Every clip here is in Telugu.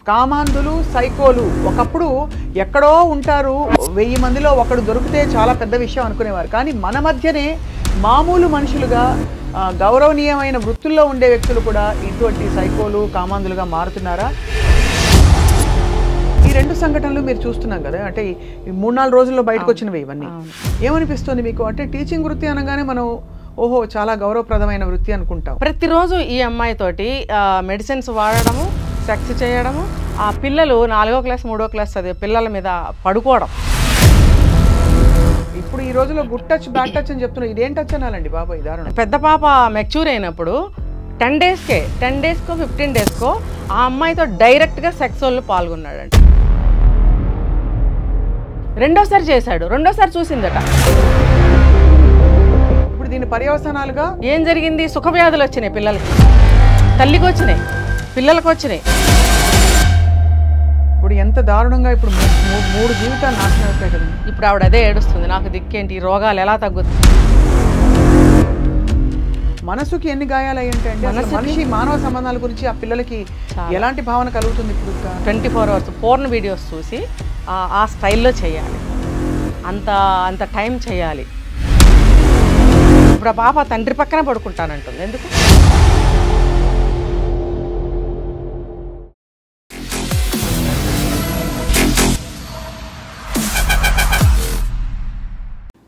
కామాంధులు సైకోలు ఒకప్పుడు ఎక్కడో ఉంటారు, 1000 మందిలో ఒకడు దొరికితే చాలా పెద్ద విషయం అనుకునేవారు. కానీ మన మధ్యనే మామూలు మనుషులుగా గౌరవనీయమైన వృత్తుల్లో ఉండే వ్యక్తులు కూడా ఇటువంటి సైకోలు కామాంధులుగా మారుతున్నారా? ఈ రెండు సంఘటనలు మీరు చూస్తున్నాం కదా, అంటే ఈ 3-4 రోజుల్లో బయటకు వచ్చినవి ఇవన్నీ. ఏమనిపిస్తుంది మీకు? అంటే టీచింగ్ వృత్తి అనగానే మనం ఓహో చాలా గౌరవప్రదమైన వృత్తి అనుకుంటాం. ప్రతిరోజు ఈ అమ్మాయితోటి మెడిసిన్స్ వాడడము, సెక్స్ చేయడము, ఆ పిల్లలు 4వ క్లాస్ 3వ క్లాస్ చదివే పిల్లల మీద పడుకోవడం. ఇప్పుడు ఈ రోజులో గుడ్ టచ్ బ్యాడ్ టచ్ అని చెప్తున్నారు. ఇదేం టచ్ అనాలండి బాబా? ఈ దారుణం. పెద్ద పాప మెచ్యూర్ అయినప్పుడు 10 డేస్కో 15 డేస్కో ఆ అమ్మాయితో డైరెక్ట్గా సెక్స్ వాళ్ళు పాల్గొన్నాడంట. రెండోసారి చేశాడు, రెండోసారి చూసిందట. ఇప్పుడు దీని పర్యవసానాలుగా ఏం జరిగింది? సుఖవ్యాధులు వచ్చినాయి పిల్లలకి, తల్లికి వచ్చినాయి, పిల్లలకు వచ్చినాయి. ఇప్పుడు ఎంత దారుణంగా ఇప్పుడు 3 జీవితాలు నాశనం అవుతాయి కదా. ఇప్పుడు ఆవిడ అదే ఏడుస్తుంది, నాకు దిక్కేంటి, రోగాలు ఎలా తగ్గుతుంది. మనసుకి ఎన్ని గాయాలు అయ్యంటే అండి, మనిషి మానవ సంబంధాల గురించి ఆ పిల్లలకి ఎలాంటి భావన కలుగుతుంది? ఇప్పుడు 24 hours పోర్న్ వీడియోస్ చూసి ఆ స్టైల్లో చేయాలి, అంత టైం చేయాలి. ఇప్పుడు ఆ పాప తండ్రి పక్కన పడుకుంటానంటుంది. ఎందుకు?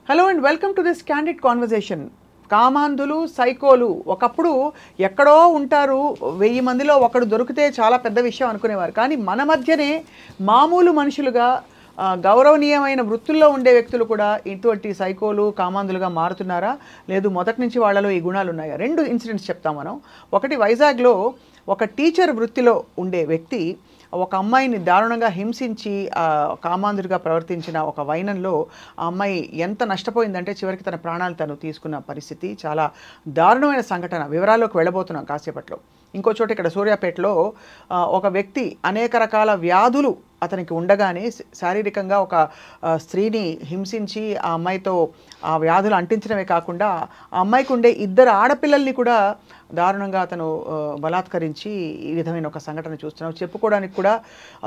Hello and welcome to this candid conversation. కామాంధులు సైకోలు ఒకప్పుడు ఎక్కడో ఉంటారు, 1000 మందిలో ఒకడు దొరికితే చాలా పెద్ద విషయం అనుకునేవారు. కానీ మన మధ్యనే మామూలు మనుషులుగా గౌరవనీయమైన వృత్తుల్లో ఉండే వ్యక్తులు కూడా ఇటువంటి సైకోలు కామాంధులుగా మారుతున్నారా? లేదు మొదటి నుంచి వాళ్ళలో ఈ గుణాలు ఉన్నాయా? 2 ఇన్సిడెంట్స్ చెప్తాం మనం. ఒకటి, వైజాగ్లో ఒక టీచర్ వృత్తిలో ఉండే వ్యక్తి ఒక అమ్మాయిని దారుణంగా హింసించి కామాంధుడిగా ప్రవర్తించిన ఒక వైనంలో ఆ అమ్మాయి ఎంత నష్టపోయిందంటే చివరికి తన ప్రాణాలు తను తీసుకున్న పరిస్థితి. చాలా దారుణమైన సంఘటన. వివరాల్లోకి వెళ్ళబోతున్నాం కాసేపట్లో. ఇంకో చోట ఇక్కడ సూర్యాపేటలో ఒక వ్యక్తి అనేక రకాల వ్యాధులు అతనికి ఉండగానే శారీరకంగా ఒక స్త్రీని హింసించి ఆ అమ్మాయితో ఆ వ్యాధులు అంటించడమే కాకుండా ఆ అమ్మాయికి ఉండే 2 ఆడపిల్లల్ని కూడా దారుణంగా అతను బలాత్కరించి ఈ విధమైన ఒక సంఘటన చూస్తున్నాం. చెప్పుకోవడానికి కూడా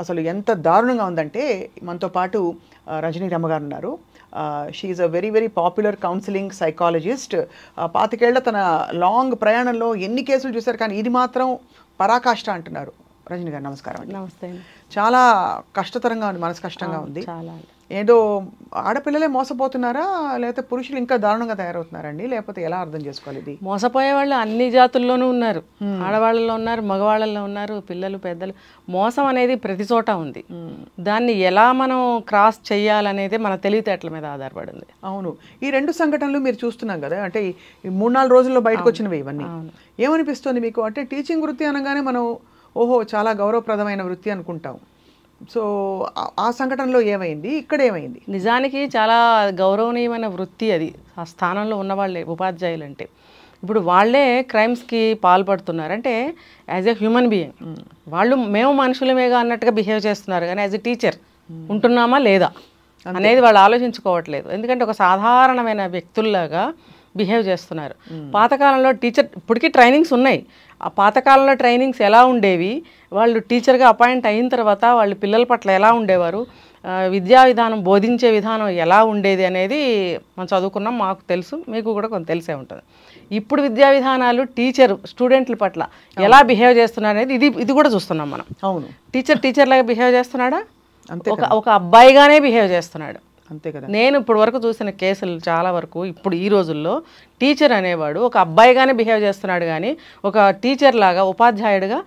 అసలు ఎంత దారుణంగా ఉందంటే మనతో పాటు రజనీ రమ్మ గారు ఉన్నారు. She is a very very popular counselling psychologist. 25 ఏళ్ల తన లాంగ్ ప్రయాణంలో ఎన్ని కేసులు చూశారు, కానీ ఇది మాత్రం పరాకాష్ట అంటున్నారు. రజనీ గారు నమస్కారం అండి. నమస్తే. చాలా కష్టతరంగా ఉంది, మనసు కష్టంగా ఉంది. చాలా. ఏదో ఆడపిల్లలే మోసపోతున్నారా, లేకపోతే పురుషులు ఇంకా దారుణంగా తయారవుతున్నారండి, లేకపోతే ఎలా అర్థం చేసుకోవాలి? ఇది మోసపోయే వాళ్ళు అన్ని జాతుల్లోనూ ఉన్నారు. ఆడవాళ్ళలో ఉన్నారు, మగవాళ్ళలో ఉన్నారు, పిల్లలు పెద్దలు. మోసం అనేది ప్రతి చోట ఉంది. దాన్ని ఎలా మనం క్రాస్ చేయాలనేది మన తెలివితేటల మీద ఆధారపడింది. అవును. ఈ 2 సంఘటనలు మీరు చూస్తున్నాం కదా, అంటే ఈ 3-4 రోజుల్లో బయటకు వచ్చినవి ఇవన్నీ. ఏమనిపిస్తుంది మీకు? అంటే టీచింగ్ వృత్తి అనగానే మనం ఓహో చాలా గౌరవప్రదమైన వృత్తి అనుకుంటాం. సో ఆ సంఘటనలో ఏమైంది, ఇక్కడ ఏమైంది? నిజానికి చాలా గౌరవనీయమైన వృత్తి అది. ఆ స్థానంలో ఉన్నవాళ్ళే ఉపాధ్యాయులు అంటే. ఇప్పుడు వాళ్ళే క్రైమ్స్కి పాల్పడుతున్నారు. అంటే యాజ్ ఎ హ్యూమన్ బీయింగ్ వాళ్ళు మేము మనుషులమేగా అన్నట్టుగా బిహేవ్ చేస్తున్నారు. కానీ యాజ్ ఎ టీచర్ ఉంటున్నామా లేదా అనేది వాళ్ళు ఆలోచించుకోవట్లేదు. ఎందుకంటే ఒక సాధారణమైన వ్యక్తుల్లాగా బిహేవ్ చేస్తున్నారు. పాతకాలంలో టీచర్, ఇప్పటికీ ట్రైనింగ్స్ ఉన్నాయి. ఆ పాతకాలంలో ట్రైనింగ్స్ ఎలా ఉండేవి, వాళ్ళు టీచర్గా అపాయింట్ అయిన తర్వాత వాళ్ళు పిల్లల పట్ల ఎలా ఉండేవారు, విద్యా విధానం బోధించే విధానం ఎలా ఉండేది అనేది మనం చదువుకున్నాం, మాకు తెలుసు, మీకు కూడా కొంత తెలిసే ఉంటుంది. ఇప్పుడు విద్యా విధానాలు టీచర్ స్టూడెంట్ల పట్ల ఎలా బిహేవ్ చేస్తున్నారు అనేది ఇది కూడా చూస్తున్నాం మనం. అవును. టీచర్ లాగా బిహేవ్ చేస్తున్నాడా, ఒక అబ్బాయిగానే బిహేవ్ చేస్తున్నాడు. అంతే కదా. నేను ఇప్పుడు వరకు చూసిన కేసులు చాలా వరకు ఇప్పుడు ఈ రోజుల్లో టీచర్ అనేవాడు ఒక అబ్బాయిగానే బిహేవ్ చేస్తున్నాడు, కానీ ఒక టీచర్ లాగా ఉపాధ్యాయుడిగా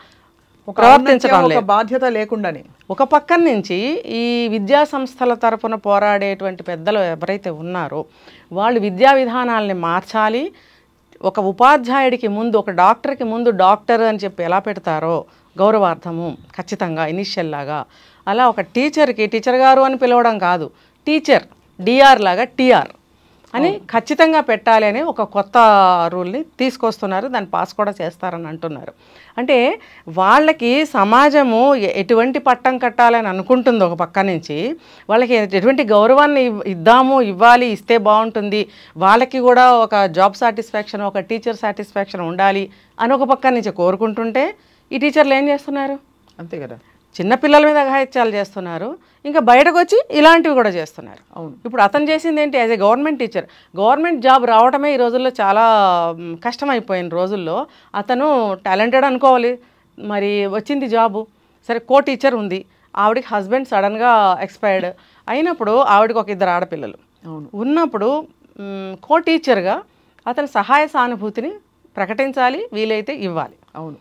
ప్రవర్తించడం లేదు, బాధ్యత లేకుండానే. ఒక పక్కన నుంచి ఈ విద్యా సంస్థల తరపున పోరాడేటువంటి పెద్దలు ఎవరైతే ఉన్నారో వాళ్ళు విద్యా విధానాలని మార్చాలి. ఒక ఉపాధ్యాయుడికి ముందు, ఒక డాక్టర్కి ముందు డాక్టర్ అని చెప్పి ఎలా పెడతారో గౌరవార్థము ఖచ్చితంగా ఇనిషియల్ లాగా, అలా ఒక టీచర్కి టీచర్ గారు అని పిలవడం కాదు, టీచర్ డిఆర్ లాగా టీఆర్ అని ఖచ్చితంగా పెట్టాలి అని ఒక కొత్త రూల్ని తీసుకొస్తున్నారు. దాన్ని పాస్ కూడా చేస్తారని అంటున్నారు. అంటే వాళ్ళకి సమాజము ఎటువంటి పట్టం కట్టాలని అనుకుంటుందో ఒక పక్క నుంచి, వాళ్ళకి ఎటువంటి గౌరవాన్ని ఇవ్వాలి, ఇస్తే బాగుంటుంది, వాళ్ళకి కూడా ఒక జాబ్ సాటిస్ఫాక్షన్, ఒక టీచర్ సాటిస్ఫాక్షన్ ఉండాలి అని ఒక పక్క నుంచి కోరుకుంటుంటే ఈ టీచర్లు ఏం చేస్తున్నారు? అంతే కదా. చిన్నపిల్లల మీద అఘాయిత్యాలు చేస్తున్నారు, ఇంకా బయటకు వచ్చి ఇలాంటివి కూడా చేస్తున్నారు. అవును. ఇప్పుడు అతను చేసింది ఏంటి? As a government teacher, government job రావడమే ఈ రోజుల్లో చాలా కష్టమైపోయిన రోజుల్లో అతను టాలెంటెడ్ అనుకోవాలి, మరి వచ్చింది జాబు. సరే, కో టీచర్ ఉంది, ఆవిడకి హస్బెండ్ సడన్గా ఎక్స్పైర్డ్ అయినప్పుడు ఆవిడకి ఒక 2 ఆడపిల్లలు ఉన్నప్పుడు కో టీచర్గా అతని సహాయ సానుభూతిని ప్రకటించాలి, వీలైతే ఇవ్వాలి. అవును.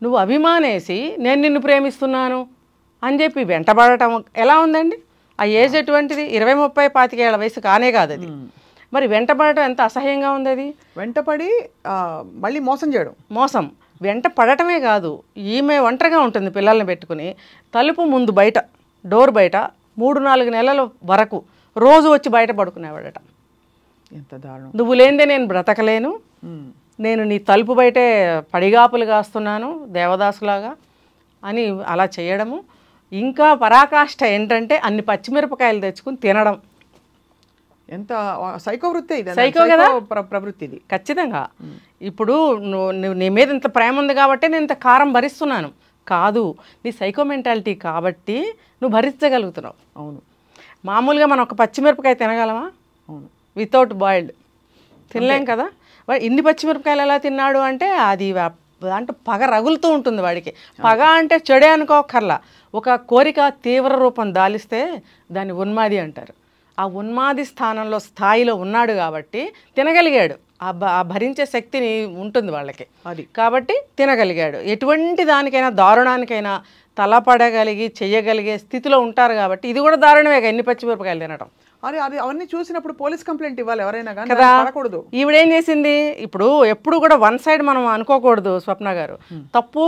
నువ్వు అభిమానేసి నేను నిన్ను ప్రేమిస్తున్నాను అని చెప్పి వెంటబడటం ఎలా ఉందండి? ఆ ఏజ్ ఎటువంటిది? 20, 30, 25 ఏళ్ల వయసు కానే కాదు అది. మరి వెంటబడటం ఎంత అసహ్యంగా ఉంది అది. వెంటపడి మళ్ళీ మోసం చేయడం. మోసం వెంట పడటమే కాదు, ఈమె ఒంటరిగా ఉంటుంది పిల్లల్ని పెట్టుకుని, తలుపు ముందు బయట, డోర్ బయట 3-4 నెలల వరకు రోజు వచ్చి బయట పడుకునేవాడట. ఎంత దారుణం. నువ్వు లేనిదే నేను బ్రతకలేను, నేను నీ తలుపు బయటే పడిగాపులు కాస్తున్నాను దేవదాసులాగా అని అలా చేయడము. ఇంకా పరాకాష్ఠ ఏంటంటే అన్ని పచ్చిమిరపకాయలు తెచ్చుకుని తినడం. ఎంత సైకో వృత్తి ఇది. సైకో కదా ప్రవృత్తి ఇది ఖచ్చితంగా. ఇప్పుడు నువ్వు నీ మీద ఇంత ప్రేమ ఉంది కాబట్టి నేను ఇంత కారం భరిస్తున్నాను కాదు, నీ సైకో మెంటాలిటీ కాబట్టి నువ్వు భరించగలుగుతున్నావు. అవును. మామూలుగా మనం ఒక పచ్చిమిరపకాయ తినగలమా? అవును. వితౌట్ బాయిల్డ్ తినలేం కదా. వాడు ఇన్ని పచ్చిమిరపకాయలు ఎలా తిన్నాడు అంటే అది అంటే పగ రగులుతూ ఉంటుంది వాడికి. పగ అంటే చెడే అనుకోకర్లా, ఒక కోరిక తీవ్ర రూపం దాలిస్తే దాన్ని ఉన్మాది అంటారు. ఆ ఉన్మాది స్థాయిలో ఉన్నాడు కాబట్టి తినగలిగాడు. ఆ భరించే శక్తిని ఉంటుంది వాళ్ళకి, అది కాబట్టి తినగలిగాడు. ఎటువంటి దానికైనా దారుణానికైనా తలపడగలిగి చెయ్యగలిగే స్థితిలో ఉంటారు కాబట్టి ఇది కూడా దారుణమే ఎన్ని పచ్చిమిరపకాయలు తినడం. అది అవన్నీ చూసినప్పుడు పోలీస్ కంప్లైంట్ ఇవ్వాలి ఎవరైనా కానీ కదా. పడకూడదు. ఈవిడేం చేసింది? ఇప్పుడు ఎప్పుడు కూడా వన్ సైడ్ మనం అనుకోకూడదు స్వప్న గారు. తప్పు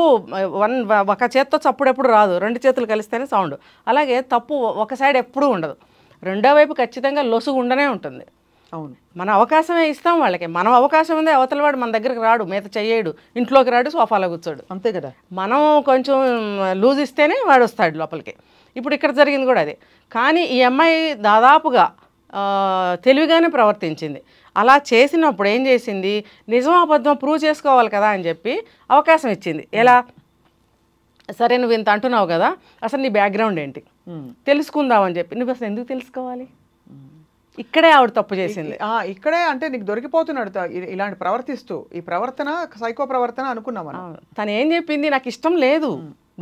ఒక చేత్తో చప్పుడు ఎప్పుడు రాదు, 2 చేతులు కలిస్తేనే సౌండ్. అలాగే తప్పు ఒక సైడ్ ఎప్పుడూ ఉండదు, రెండో వైపు ఖచ్చితంగా లొసుగు ఉండనే ఉంటుంది. అవును. మన అవకాశమే ఇస్తాం వాళ్ళకి. మనం అవకాశం ఉంది, అవతల వాడు మన దగ్గరికి రాడు, మీద చెయ్యడు, ఇంట్లోకి రాడు, సోఫాలో కూర్చోడు. అంతే కదా. మనం కొంచెం లూజ్ ఇస్తేనే వాడు వస్తాడు లోపలికి. ఇప్పుడు ఇక్కడ జరిగింది కూడా అదే. కానీ ఈ అమ్మాయి దాదాపుగా తెలివిగానే ప్రవర్తించింది. అలా చేసినప్పుడు ఏం చేసింది? నిజం అబద్ధం ప్రూవ్ చేసుకోవాలి కదా అని చెప్పి అవకాశం ఇచ్చింది. ఎలా? సరే నువ్వు ఇంత అంటున్నావు కదా, అసలు నీ బ్యాక్గ్రౌండ్ ఏంటి తెలుసుకుందామని చెప్పి. నువ్వు అసలు ఎందుకు తెలుసుకోవాలి? ఇక్కడే ఆవిడ తప్పు చేసింది. ఇక్కడే అంటే నీకు దొరికిపోతున్నాడు ఇలాంటి ప్రవర్తిస్తూ. ఈ ప్రవర్తన సైకో ప్రవర్తన అనుకున్నాం. తను ఏం చెప్పింది? నాకు ఇష్టం లేదు,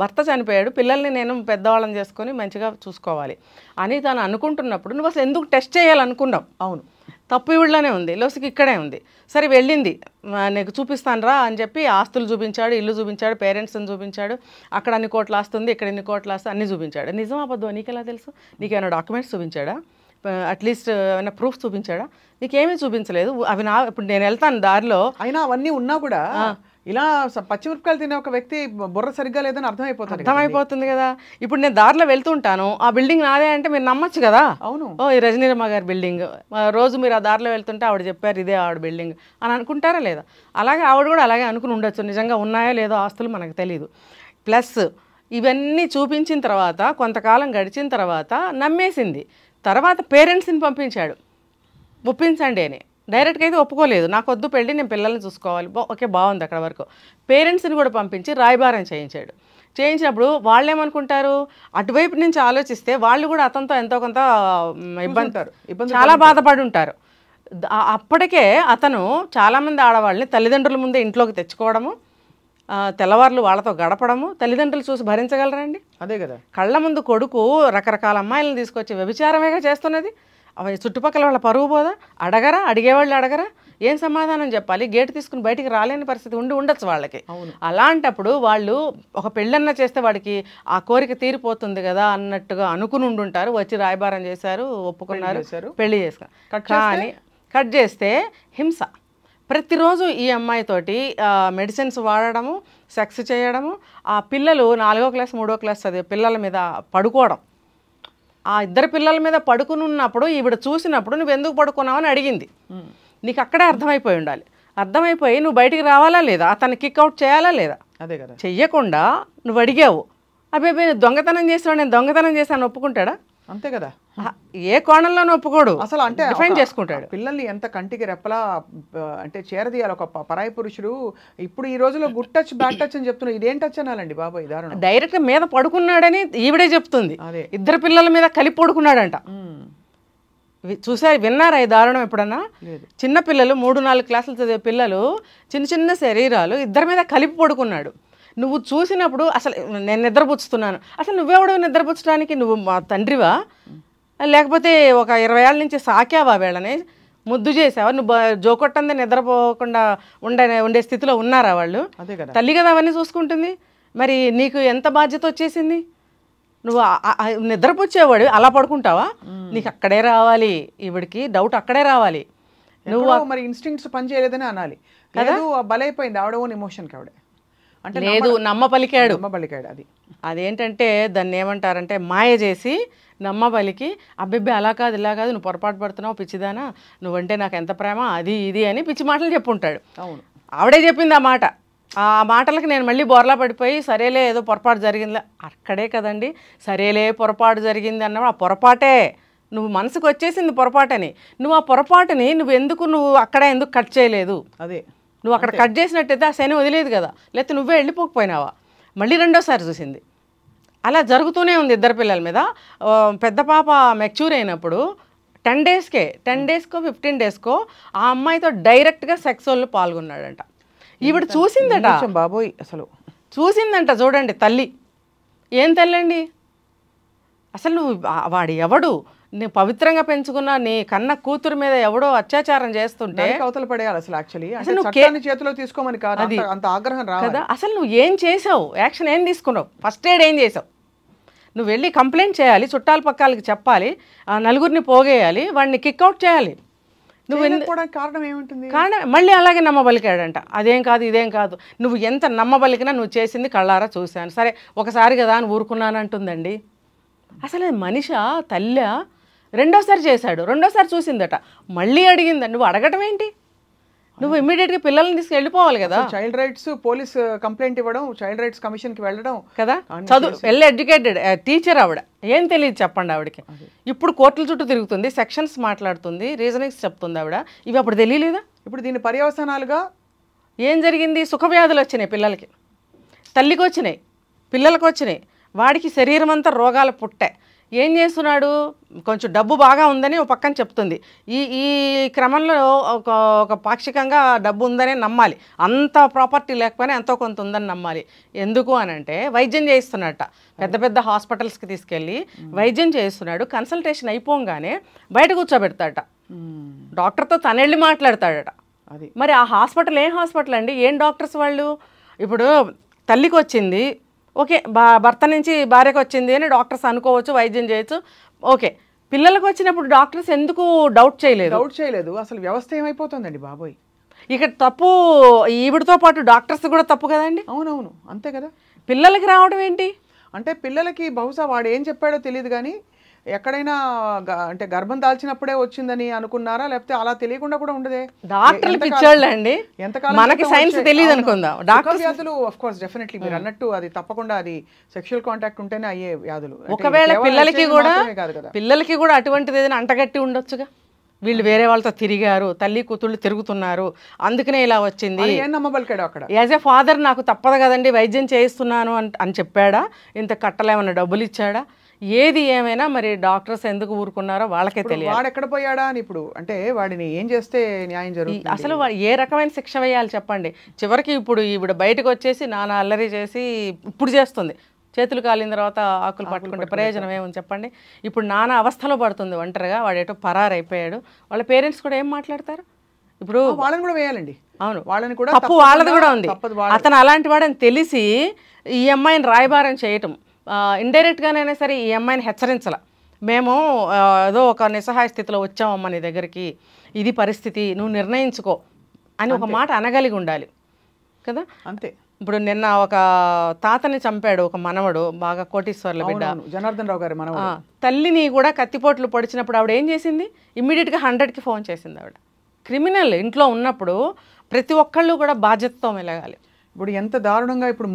భర్త చనిపోయాడు, పిల్లల్ని నేను పెద్దవాళ్ళని చేసుకొని మంచిగా చూసుకోవాలి అని తను అనుకుంటున్నప్పుడు నువ్వు అసలు ఎందుకు టెస్ట్ చేయాలనుకున్నావు? అవును. తప్పు ఇవిళ్ళనే ఉంది, లోసుకి ఇక్కడే ఉంది. సరే వెళ్ళింది, నీకు చూపిస్తాను రా అని చెప్పి ఆస్తులు చూపించాడు, ఇల్లు చూపించాడు, పేరెంట్స్ని చూపించాడు, అక్కడ అన్ని కోట్ల ఆస్తుంది, ఇక్కడ ఇన్ని కోట్ల ఆస్తి అన్నీ చూపించాడు. నిజం అబద్ధం నీకు ఎలా తెలుసు? నీకేమైనా డాక్యుమెంట్స్ చూపించాడా? అట్లీస్ట్ ఏమైనా ప్రూఫ్ చూపించాడా? నీకేమీ చూపించలేదు. అవి ఇప్పుడు నేను వెళ్తాను దారిలో, అయినా అవన్నీ ఉన్నా కూడా ఇలా పచ్చిమిరపకాయలు తినే ఒక వ్యక్తి బుర్ర సరిగ్గా లేదని అర్థమైపోతుంది కదా. ఇప్పుడు నేను దారిలో వెళ్తుంటాను, ఆ బిల్డింగ్ నాదే అంటే మీరు నమ్మచ్చు కదా. అవును. ఈ రజనీరమ్మ గారి బిల్డింగ్, రోజు మీరు ఆ దారిలో వెళ్తుంటే ఆవిడ చెప్పారు ఇదే ఆవిడ బిల్డింగ్ అని అనుకుంటారా లేదా? అలాగే ఆవిడ కూడా అలాగే అనుకుని ఉండొచ్చు. నిజంగా ఉన్నాయో లేదో ఆస్తులు మనకు తెలియదు. ప్లస్ ఇవన్నీ చూపించిన తర్వాత కొంతకాలం గడిచిన తర్వాత నమ్మేసింది. తర్వాత పేరెంట్స్ని పంపించాడు, ఒప్పించండి అని. డైరెక్ట్గా అయితే ఒప్పుకోలేదు, నాకు వద్దు పెళ్ళి, నేను పిల్లల్ని చూసుకోవాలి. ఓకే, బాగుంది అక్కడ వరకు. పేరెంట్స్ని కూడా పంపించి రాయబారం చేయించాడు. చేయించినప్పుడు వాళ్ళు ఏమనుకుంటారు? అటువైపు నుంచి ఆలోచిస్తే వాళ్ళు కూడా అతనితో ఎంతో కొంత ఇబ్బంది, చాలా బాధపడి ఉంటారు. అప్పటికే అతను చాలామంది ఆడవాళ్ళని తల్లిదండ్రుల ముందే ఇంట్లోకి తెచ్చుకోవడము, తెల్లవార్లు వాళ్ళతో గడపడము, తల్లిదండ్రులు చూసి భరించగలరండి? అదే కదా. కళ్ళ ముందు కొడుకు రకరకాల అమ్మాయిలను తీసుకొచ్చి వ్యభిచారమేగా చేస్తున్నది. అవి చుట్టుపక్కల వాళ్ళ పరువు పోదా? అడగరా? అడిగేవాళ్ళు అడగరా? ఏం సమాధానం చెప్పాలి? గేటు తీసుకుని బయటికి రాలేని పరిస్థితి ఉండొచ్చు వాళ్ళకి. అలాంటప్పుడు వాళ్ళు ఒక పెళ్ళన్న చేస్తే వాడికి ఆ కోరిక తీరిపోతుంది కదా అన్నట్టుగా అనుకుని ఉండుంటారు. వచ్చి రాయబారం చేశారు, ఒప్పుకున్నారు, పెళ్లి చేసుకున్నారు. కానీ కట్ చేస్తే హింస. ప్రతిరోజు ఈ అమ్మాయితోటి మెడిసిన్స్ వాడడము, సెక్స్ చేయడము, ఆ పిల్లలు 4వ క్లాస్ 3వ క్లాస్ చదివే పిల్లల మీద పడుకోవడం. ఆ 2 పిల్లల మీద పడుకుని ఉన్నప్పుడు ఈవిడ చూసినప్పుడు నువ్వు ఎందుకు పడుకున్నావని అడిగింది. నీకు అక్కడే అర్థమైపోయి ఉండాలి. అర్థమైపోయి నువ్వు బయటికి రావాలా లేదా, అతన్ని కిక్అవుట్ చేయాలా లేదా? అదే కదా. చెయ్యకుండా నువ్వు అడిగావు, అబ్బాయి నేను దొంగతనం చేసాను, నేను దొంగతనం చేశాను ఒప్పుకుంటాడా? అంతే కదా. ఏ కోణంలోనూ ఒప్పుకోడు, అసలు అంటే డిఫైన్ చేసుకుంటాడు. పిల్లల్ని ఎంత కంటికి రెప్పలా అంటే చేరదీయాలి ఒక పరాయి పురుషుడు. ఇప్పుడు ఈ రోజులో గుడ్ టచ్ బ్యాడ్ టచ్ అని చెప్తున్నారు, ఇదేం టచ్ అనాలండి బాబాయ్ దారుణం. డైరెక్ట్ మీద పడుకున్నాడని ఈవిడే చెప్తుంది, అదే ఇద్దరు పిల్లల మీద కలిపి పడుకున్నాడంట. చూసారు, విన్నారా ఈ దారుణం ఎప్పుడన్నా? చిన్న పిల్లలు 3-4 క్లాసులు చదివే పిల్లలు, చిన్న చిన్న శరీరాలు, ఇద్దరి మీద కలిపి పడుకున్నాడు. నువ్వు చూసినప్పుడు అసలు నేను నిద్రపుచ్చుతున్నాను, అసలు నువ్వెవడో నిద్రపుచ్చడానికి? నువ్వు మా తండ్రివా, లేకపోతే ఒక 20 ఏళ్ళ నుంచి సాకావా వీళ్ళని, ముద్దు చేసావా? నువ్వు జోకొట్టందే నిద్రపోకుండా ఉండే స్థితిలో ఉన్నారా వాళ్ళు? తల్లి కదా అవన్నీ చూసుకుంటుంది. మరి నీకు ఎంత బాధ్యత వచ్చేసింది? నువ్వు నిద్రపుచ్చేవాడు అలా పడుకుంటావా? నీకు అక్కడే రావాలి, ఈవిడికి డౌట్ అక్కడే రావాలి. నువ్వు మరి ఇన్స్టింక్ట్స్ పని చేయలేదని అనాలి. లేదు బలైపోయింది ఆవిడ ఓన్ ఎమోషన్కి, ఆవిడ అంటే లేదు నమ్మపలికాడు. అది అదేంటంటే దాన్ని ఏమంటారంటే మాయ చేసి నమ్మబలికి, అబ్బెబ్బే అలా కాదు ఇలా కాదు, నువ్వు పొరపాటు పడుతున్నావు పిచ్చిదానా, నువ్వంటే నాకు ఎంత ప్రేమ, అది ఇది అని పిచ్చి మాటలు చెప్పుంటాడు. అవును, ఆవిడే చెప్పింది ఆ మాట. ఆ మాటలకు నేను మళ్ళీ బోర్లా పడిపోయి సరేలే ఏదో పొరపాటు జరిగిందిలే, అక్కడే కదండి సరేలే పొరపాటు జరిగింది అన్నప్పుడు ఆ పొరపాటే నువ్వు మనసుకు వచ్చేసింది పొరపాటని. నువ్వు ఆ పొరపాటుని నువ్వు అక్కడ ఎందుకు కట్ చేయలేదు? అదే నువ్వు అక్కడ కట్ చేసినట్టయితే ఆ శని వదిలేదు కదా, లేకపోతే నువ్వే వెళ్ళిపోకపోయినావా? మళ్ళీ రెండోసారి చూసింది. అలా జరుగుతూనే ఉంది ఇద్దరు పిల్లల మీద. పెద్ద పాప మెచ్యూర్ అయినప్పుడు 10 డేస్కో 15 డేస్కో ఆ అమ్మాయితో డైరెక్ట్గా సెక్సువల్లో పాల్గొన్నాడంట. ఈవిడ చూసిందట బాబోయ్, అసలు చూసిందంట. చూడండి తల్లి ఏం తల్లి అండి అసలు. నువ్వు వాడు ఎవడు, నీ పవిత్రంగా పెంచుకున్న నీ కన్న కూతురు మీద ఎవడో అత్యాచారం చేస్తుంటే అవతల పడేయాలి అసలు. యాక్చువల్లీ చట్టాన్ని చేతిలో తీసుకోమని కాదు, అంత ఆగ్రహం రాదు కదా. అసలు నువ్వు ఏం చేసావు, యాక్షన్ ఏం తీసుకున్నావు, ఫస్ట్ ఎయిడ్ ఏం చేసావు? నువ్వు వెళ్ళి కంప్లైంట్ చేయాలి, చుట్టాల పక్కాలకి చెప్పాలి, నలుగురిని పోగేయాలి, వాడిని కిక్అవుట్ చేయాలి. నువ్వు కారణం ఏముంటుంది? కారణం మళ్ళీ అలాగే నమ్మబలికాడంట. అదేం కాదు ఇదేం కాదు, నువ్వు ఎంత నమ్మబలికినా నువ్వు చేసింది కళ్ళారా చూశాను, సరే ఒకసారి కదా అని ఊరుకున్నానంటుందండి. అసలు మనిషి తల్లి రెండోసారి చేశాడు, రెండోసారి చూసిందట, మళ్ళీ అడిగిందండి. నువ్వు అడగటం ఏంటి? నువ్వు ఇమ్మీడియట్గా పిల్లల్ని తీసుకు వెళ్ళిపోవాలి కదా. చైల్డ్ రైట్స్ పోలీస్ కంప్లైంట్ ఇవ్వడం, చైల్డ్ రైట్స్ కమిషన్కి వెళ్ళడం కదా. చదువు వెల్ ఎడ్యుకేటెడ్ టీచర్ ఆవిడ, ఏం తెలియదు చెప్పండి ఆవిడకి. ఇప్పుడు కోర్టుల చుట్టూ తిరుగుతుంది, సెక్షన్స్ మాట్లాడుతుంది, రీజనింగ్స్ చెప్తుంది ఆవిడ. ఇవి అప్పుడు తెలియలేదా? ఇప్పుడు దీని పర్యవసానాలుగా ఏం జరిగింది? సుఖవ్యాధులు వచ్చినాయి పిల్లలకి, తల్లికి వచ్చినాయి, పిల్లలకు వచ్చినాయి, వాడికి శరీరం అంతా రోగాలు పుట్టాయి. ఏం చేస్తున్నాడు? కొంచెం డబ్బు బాగా ఉందని ఒక పక్కన చెప్తుంది. ఈ క్రమంలో ఒక పాక్షికంగా డబ్బు ఉందనే నమ్మాలి, అంత ప్రాపర్టీ లేకపోయినా ఎంతో కొంత ఉందని నమ్మాలి. ఎందుకు అని అంటే వైద్యం చేయిస్తున్నట్ట, పెద్ద పెద్ద హాస్పిటల్స్కి తీసుకెళ్ళి వైద్యం చేయిస్తున్నాడు. కన్సల్టేషన్ అయిపోగానే బయట కూర్చోబెడతాడట, డాక్టర్తో తనెళ్ళి మాట్లాడతాడట. మరి ఆ హాస్పిటల్ ఏం హాస్పిటల్ అండి, ఏం డాక్టర్స్ వాళ్ళు? ఇప్పుడు తల్లికి వచ్చింది ఓకే, భర్త నుంచి భార్యకు వచ్చింది అని డాక్టర్స్ అనుకోవచ్చు, వైద్యం చేయొచ్చు, ఓకే. పిల్లలకు వచ్చినప్పుడు డాక్టర్స్ ఎందుకు డౌట్ చేయలేదు? అసలు వ్యవస్థ ఏమైపోతుందండి బాబోయ్. ఇక్కడ తప్పు ఈవిడితో పాటు డాక్టర్స్ కూడా తప్పు కదండి. అవునవును, అంతే కదా. పిల్లలకి రావడం ఏంటి అంటే పిల్లలకి బహుశా వాడు ఏం చెప్పాడో తెలియదు కానీ ఎక్కడైనా అంటే గర్భం దాల్చినప్పుడే వచ్చిందని అనుకున్నారా, లేకపోతే అలా తెలియకుండా కూడా ఉండదే? డాక్టర్లు పిచ్చోళ్ళు అండి, మనకి సైన్స్ తెలియదు అనుకుందాం. డాక్టర్ వ్యాధులు ఆఫ్ కోర్స్ డెఫినెట్లీ మీరు అన్నట్టు అది తప్పకుండా అది సెక్షువల్ కాంటాక్ట్ ఉంటేనే అయ్యే వ్యాధులు. ఒకవేళ పిల్లలకి కూడా అటువంటిది ఏదైనా అంటగట్టి ఉండొచ్చుగా. వీళ్ళు వేరే వాళ్ళతో తిరిగారు, తల్లి కూతుళ్ళు తిరుగుతున్నారు, అందుకనే ఇలా వచ్చింది. ఏం నమ్మబలికాడు అక్కడ? యాజ్ ఎ ఫాదర్ నాకు తప్పదు కదండి వైద్యం చేయిస్తున్నాను అని చెప్పాడా? ఇంత కట్టలేమన్నా డబ్బులు ఇచ్చాడా? ఏది ఏమైనా మరి డాక్టర్స్ ఎందుకు ఊరుకున్నారో వాళ్ళకే తెలియదు. వాడు ఎక్కడ పోయాడా అని ఇప్పుడు అంటే వాడిని ఏం చేస్తే న్యాయం జరుగుతుంది? అసలు ఏ రకమైన శిక్ష వేయాలి చెప్పండి? చివరికి ఇప్పుడు ఈవిడ బయటకు వచ్చేసి నానా అల్లరి చేసి ఇప్పుడు చేస్తుంది, చేతులు కాలిన తర్వాత ఆకులు పట్టుకుంటే ప్రయోజనం ఏమని చెప్పండి? ఇప్పుడు నానా అవస్థలో పడుతుంది ఒంటరిగా, వాడేటో పరారైపోయాడు. వాళ్ళ పేరెంట్స్ కూడా ఏం మాట్లాడతారు? ఇప్పుడు వాళ్ళని కూడా వేయాలండి. అవును, వాళ్ళని కూడా తప్పు వాళ్ళది కూడా ఉంది. అతను అలాంటి వాడని తెలిసి ఈ అమ్మాయిని రాయబారం చేయటం, ఇండైరెక్ట్గానైనా సరే ఈ అమ్మాయిని హెచ్చరించాల, మేము ఏదో ఒక నిస్సహాయ స్థితిలో వచ్చామమ్మ నీ దగ్గరికి, ఇది పరిస్థితి, నువ్వు నిర్ణయించుకో అని ఒక మాట అనగలిగి ఉండాలి కదా. అంతే. ఇప్పుడు నిన్న ఒక తాతని చంపాడు ఒక మనవడు, బాగా కోటీశ్వర్ల బిడ్డ, జనార్దన్ రావు గారి మనవడు. తల్లిని కూడా కత్తిపోట్లు పొడిచినప్పుడు ఆవిడ ఏం చేసింది? ఇమ్మీడియట్గా 100కి ఫోన్ చేసింది ఆవిడ. క్రిమినల్ ఇంట్లో ఉన్నప్పుడు ప్రతి ఒక్కళ్ళు కూడా బాధ్యతతో మెలగాలి. ఇప్పుడు ఎంత దారుణంగా ఇప్పుడు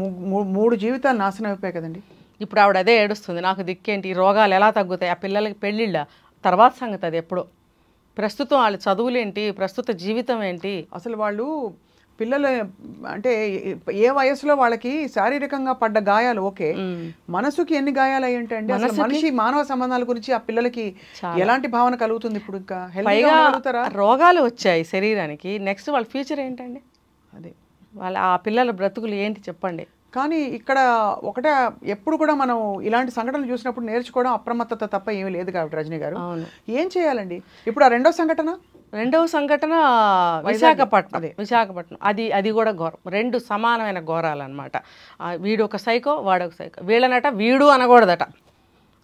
3 జీవితాలు నాశనం అయిపోయాయి కదండి. ఇప్పుడు ఆవిడ అదే ఏడుస్తుంది, నాకు దిక్కేంటి, ఈ రోగాలు ఎలా తగ్గుతాయి, ఆ పిల్లలకి పెళ్ళిళ్ళ తర్వాత సంగతి అది ఎప్పుడో. ప్రస్తుతం వాళ్ళ చదువులేంటి, ప్రస్తుత జీవితం ఏంటి. అసలు వాళ్ళు పిల్లలు అంటే ఏ వయసులో వాళ్ళకి శారీరకంగా పడ్డ గాయాలు ఓకే, మనసుకి ఎన్ని గాయాలు అయ్యి ఉంటాయండి. అసలు మనిషి మానవ సంబంధాల గురించి ఆ పిల్లలకి ఎలాంటి భావన కలుగుతుంది ఇప్పుడు? ఇంకా హెల్తీగా ఉండగలుగుతారా? రోగాలు వచ్చాయి శరీరానికి, నెక్స్ట్ వాళ్ళ ఫ్యూచర్ ఏంటండి? అదే వాళ్ళ ఆ పిల్లల బ్రతుకులు ఏంటి చెప్పండి. కానీ ఇక్కడ ఒకటే, ఎప్పుడు కూడా మనం ఇలాంటి సంఘటనలు చూసినప్పుడు నేర్చుకోవడం అప్రమత్తత తప్ప ఏమీ లేదు కాబట్టి రజనీ గారు ఏం చేయాలండి? ఇప్పుడు ఆ రెండవ సంఘటన విశాఖపట్నం, అది కూడా ఘోరం. రెండు సమానమైన ఘోరాలు అనమాట. వీడు ఒక సైకో, వాడొక సైకో. వీళ్ళనట వీడు అనకూడదట,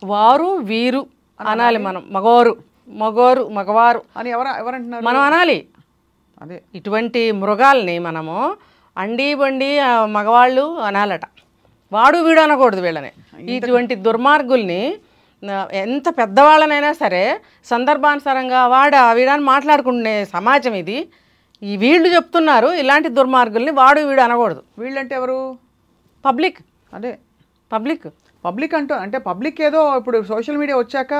వారు వీరు అనాలి మనం. మగవారు అని ఎవరంటున్నారు? మనం అనాలి. అదే ఇటువంటి మృగాల్ని మనము అండి బండి మగవాళ్ళు అనాలట, వాడు వీడు అనకూడదు వీళ్ళని. ఇటువంటి దుర్మార్గుల్ని ఎంత పెద్దవాళ్ళనైనా సరే సందర్భానుసారంగా వీడని మాట్లాడుకునే సమాజం ఇది. ఈ వీళ్ళు చెప్తున్నారు ఇలాంటి దుర్మార్గుల్ని వాడు వీడు అనకూడదు. వీళ్ళంటే ఎవరు? పబ్లిక్. అదే పబ్లిక్ అంటే పబ్లిక్ ఏదో ఇప్పుడు సోషల్ మీడియా వచ్చాక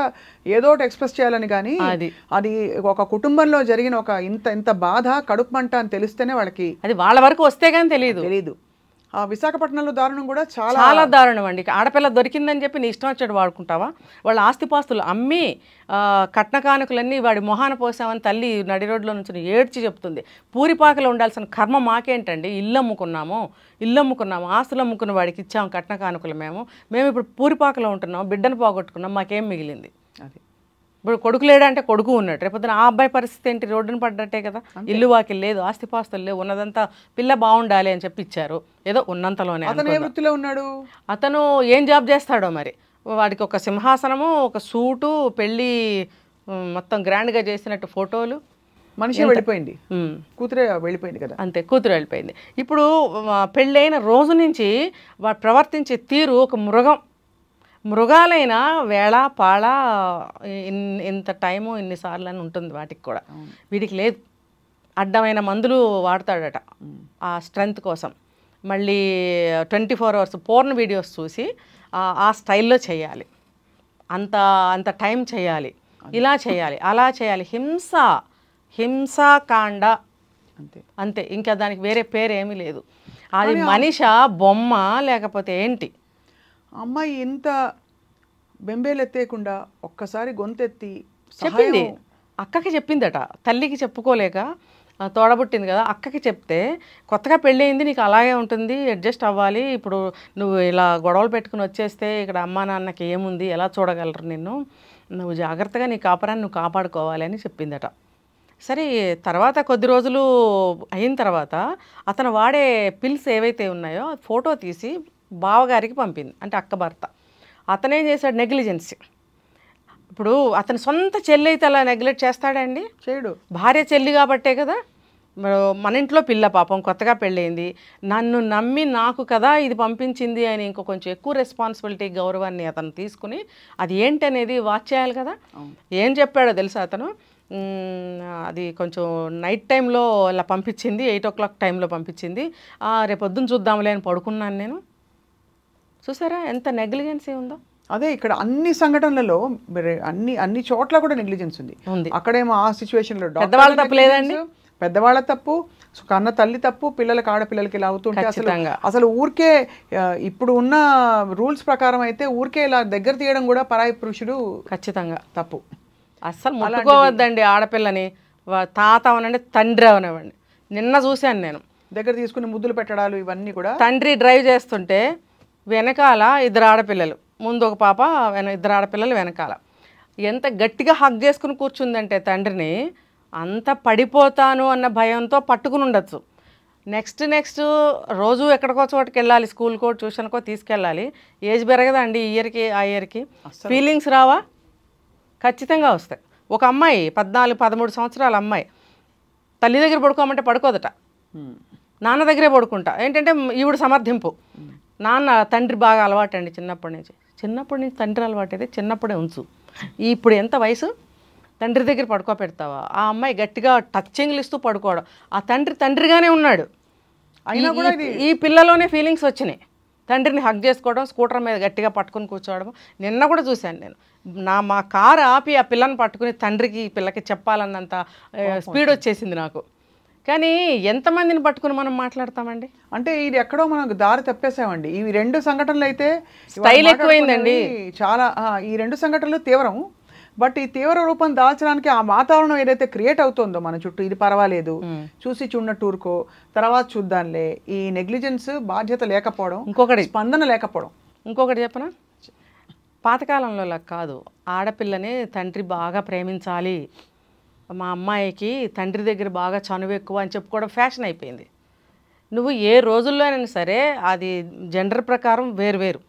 ఏదో ఒకటి ఎక్స్ప్రెస్ చేయాలని, కానీ అది ఒక కుటుంబంలో జరిగిన ఒక ఇంత బాధ, కడుపు మంట అని తెలిస్తేనే వాళ్ళకి, అది వాళ్ళ వరకు వస్తే కానీ తెలియదు. ఆ విశాఖపట్నంలో దారుణం కూడా చాలా దారుణం అండి. ఆడపిల్ల దొరికిందని చెప్పి నీ ఇష్టం వచ్చాడు వాడుకుంటావా? వాళ్ళ ఆస్తిపాస్తులు అమ్మి కట్న కానుకలన్నీ వాడి మొహాన పోసామని తల్లి నడి రోడ్లో నుంచి ఏడ్చి చెప్తుంది. పూరిపాకలో ఉండాల్సిన కర్మ మాకేంటండి? ఇల్లు అమ్ముకున్నాము, ఆస్తులు అమ్ముకున్న వాడికి ఇచ్చాము కట్న కానుకలు. మేము ఇప్పుడు పూరిపాకలో ఉంటున్నాం, బిడ్డను పోగొట్టుకున్నాం, మాకేం మిగిలింది? అది ఇప్పుడు కొడుకు లేడంటే కొడుకు ఉన్నాడు, రేపొద్దున ఆ అబ్బాయి పరిస్థితి ఏంటి? రోడ్డును పడ్డట్టే కదా. ఇల్లు వాకిలు లేదు, ఆస్తిపాస్తులు లేవు, ఉన్నదంతా పిల్ల బాగుండాలి అని చెప్పి ఇచ్చారు. ఏదో ఉన్నంతలోనే. అతను ఏ వృత్తిలో ఉన్నాడు? అతను ఏం జాబ్ చేస్తాడో మరి. వాడికి ఒక సింహాసనము, ఒక సూటు, పెళ్ళి మొత్తం గ్రాండ్గా చేసినట్టు ఫోటోలు. మనిషి వెళ్ళిపోయింది, కూతురే వెళ్ళిపోయింది కదా. అంతే, కూతురు వెళ్ళిపోయింది. ఇప్పుడు పెళ్ళైన రోజు నుంచి వాడు ప్రవర్తించే తీరు ఒక మృగాలైన వేళ పాళ ఇంత టైము ఇన్నిసార్లు అని ఉంటుంది వాటికి కూడా. వీడికి లేదు. అడ్డమైన మందులు వాడతాడట ఆ స్ట్రెంగ్త్ కోసం. మళ్ళీ 24 hours పోర్న్ వీడియోస్ చూసి ఆ స్టైల్లో చేయాలి, అంత టైం చేయాలి, ఇలా చేయాలి, అలా చేయాలి. హింసాకాండ అంతే, ఇంకా దానికి వేరే పేరు ఏమీ లేదు. అది మనిషి బొమ్మ లేకపోతే ఏంటి? అమ్మాయి ఇంత బెంబేలెత్తేయకుండా ఒక్కసారి గొంతెత్తి చెప్పింది, అక్కకి చెప్పిందట. తల్లికి చెప్పుకోలేక తోడబుట్టింది కదా, అక్కకి చెప్తే కొత్తగా పెళ్ళయింది, నీకు అలాగే ఉంటుంది, అడ్జస్ట్ అవ్వాలి, ఇప్పుడు నువ్వు ఇలా గొడవలు పెట్టుకుని వచ్చేస్తే ఇక్కడ అమ్మా నాన్నకి ఏముంది, ఎలా చూడగలరు నిన్ను, నువ్వు జాగ్రత్తగా నీ కాపురాన్ని నువ్వు కాపాడుకోవాలి అని చెప్పిందట. సరే, తర్వాత కొద్ది రోజులు అయిన తర్వాత అతను వాడే పిల్స్ ఏవైతే ఉన్నాయో ఫోటో తీసి బావగారికి పంపింది, అంటే అక్క భర్త. అతనేం చేశాడు? నెగ్లిజెన్సీ. ఇప్పుడు అతని సొంత చెల్లి అయితే అలా నెగ్లెక్ట్ చేస్తాడండి? చేయడు. భార్య చెల్లి కాబట్టే కదా. మన ఇంట్లో పిల్ల పాపం కొత్తగా పెళ్ళయింది, నన్ను నమ్మి నాకు కదా ఇది పంపించింది అని ఇంకో కొంచెం ఎక్కువ రెస్పాన్సిబిలిటీ, గౌరవాన్ని అతను తీసుకుని అది ఏంటనేది వాచ్ చేయాలి కదా. ఏం చెప్పాడో తెలుసా అతను? అది కొంచెం నైట్ టైంలో ఇలా పంపించింది, 8 o'clock టైంలో పంపించింది, రేపొద్దున చూద్దాంలే అని పడుకున్నాను నేను. చూసారా ఎంత నెగ్లిజెన్సీ ఉందో? అదే ఇక్కడ అన్ని సంఘటనలలో అన్ని చోట్ల కూడా నెగ్లిజెన్స్ ఉంది. అక్కడేమో ఆ సిచ్యువేషన్లో పెద్దవాళ్ళ తప్పు లేదండి, పెద్దవాళ్ళ తప్పు, కన్న తల్లి తప్పు, పిల్లలకి ఆడపిల్లలకి ఇలా అవుతుంటే అసలు ఊరికే ఇప్పుడు ఉన్న రూల్స్ ప్రకారం అయితే ఊరికే ఇలా దగ్గర తీయడం కూడా పరాయి పురుషుడు ఖచ్చితంగా తప్పు. అస్సలు ముట్టుకోవద్దండి ఆడపిల్లని. తాత అవనండి, తండ్రి అవనివ్వండి. నిన్న చూశాను నేను, దగ్గర తీసుకుని ముద్దులు పెట్టడాలు ఇవన్నీ కూడా. తండ్రి డ్రైవ్ చేస్తుంటే వెనకాల 2 ఆడపిల్లలు, ముందు ఒక పాప, 2 ఆడపిల్లలు వెనకాల. ఎంత గట్టిగా హగ్ చేసుకుని కూర్చుందంటే తండ్రిని, అంత పడిపోతాను అన్న భయంతో పట్టుకుని ఉండొచ్చు. నెక్స్ట్ రోజు ఎక్కడికో చోటుకి వెళ్ళాలి, స్కూల్కో ట్యూషన్కో తీసుకెళ్ళాలి. ఏజ్ పెరగదండి ఈ ఇయర్కి ఆ ఇయర్కి. ఫీలింగ్స్ రావా? ఖచ్చితంగా వస్తాయి. ఒక అమ్మాయి 14-13 సంవత్సరాల అమ్మాయి తల్లి దగ్గర పడుకోమంటే పడుకోదట, నాన్న దగ్గరే పడుకుంటా. ఏంటంటే ఈవిడ సమర్థింపు. తండ్రి బాగా అలవాటు అండి చిన్నప్పటి నుంచి తండ్రి అలవాటు అయితే చిన్నప్పుడే ఉంచు. ఇప్పుడు ఎంత వయసు, తండ్రి దగ్గర పడుకోబెడతావా? ఆ అమ్మాయి గట్టిగా టచ్చింగ్లు ఇస్తూ పడుకోవడం. ఆ తండ్రిగానే ఉన్నాడు, అయినా కూడా ఈ పిల్లలోనే ఫీలింగ్స్ వచ్చినాయి. తండ్రిని హగ్ చేసుకోవడం, స్కూటర్ మీద గట్టిగా పట్టుకుని కూర్చోవడం. నిన్న కూడా చూశాను నేను, మా కారు ఆపి ఆ పిల్లని పట్టుకుని తండ్రికి పిల్లకి చెప్పాలన్నంత స్పీడ్ వచ్చేసింది నాకు. కానీ ఎంతమందిని పట్టుకుని మనం మాట్లాడతామండి? అంటే ఇది ఎక్కడో మనం దారి తప్పేసామండి. ఈ 2 సంఘటనలు అయితే స్టైల్ ఎక్కువైందండి చాలా. ఈ 2 సంఘటనలు తీవ్రం. బట్ ఈ తీవ్ర రూపం దాల్చడానికి ఆ వాతావరణం ఏదైతే క్రియేట్ అవుతుందో మన చుట్టూ, ఇది పర్వాలేదు, చూసి చూడనట్టు ఊరుకో, తర్వాత చూద్దాంలే, ఈ నెగ్లిజెన్స్, బాధ్యత లేకపోవడం, స్పందన లేకపోవడం. ఇంకొకటి చెప్పనా, పాతకాలంలో లాగా కాదు, ఆడపిల్లని తండ్రి బాగా ప్రేమించాలి, మా అమ్మాయికి తండ్రి దగ్గర బాగా చనువు ఎక్కువ అని చెప్పుకోవడం ఫ్యాషన్ అయిపోయింది. నువ్వు ఏ రోజుల్లోనైనా సరే అది జెండర్ ప్రకారం వేరు.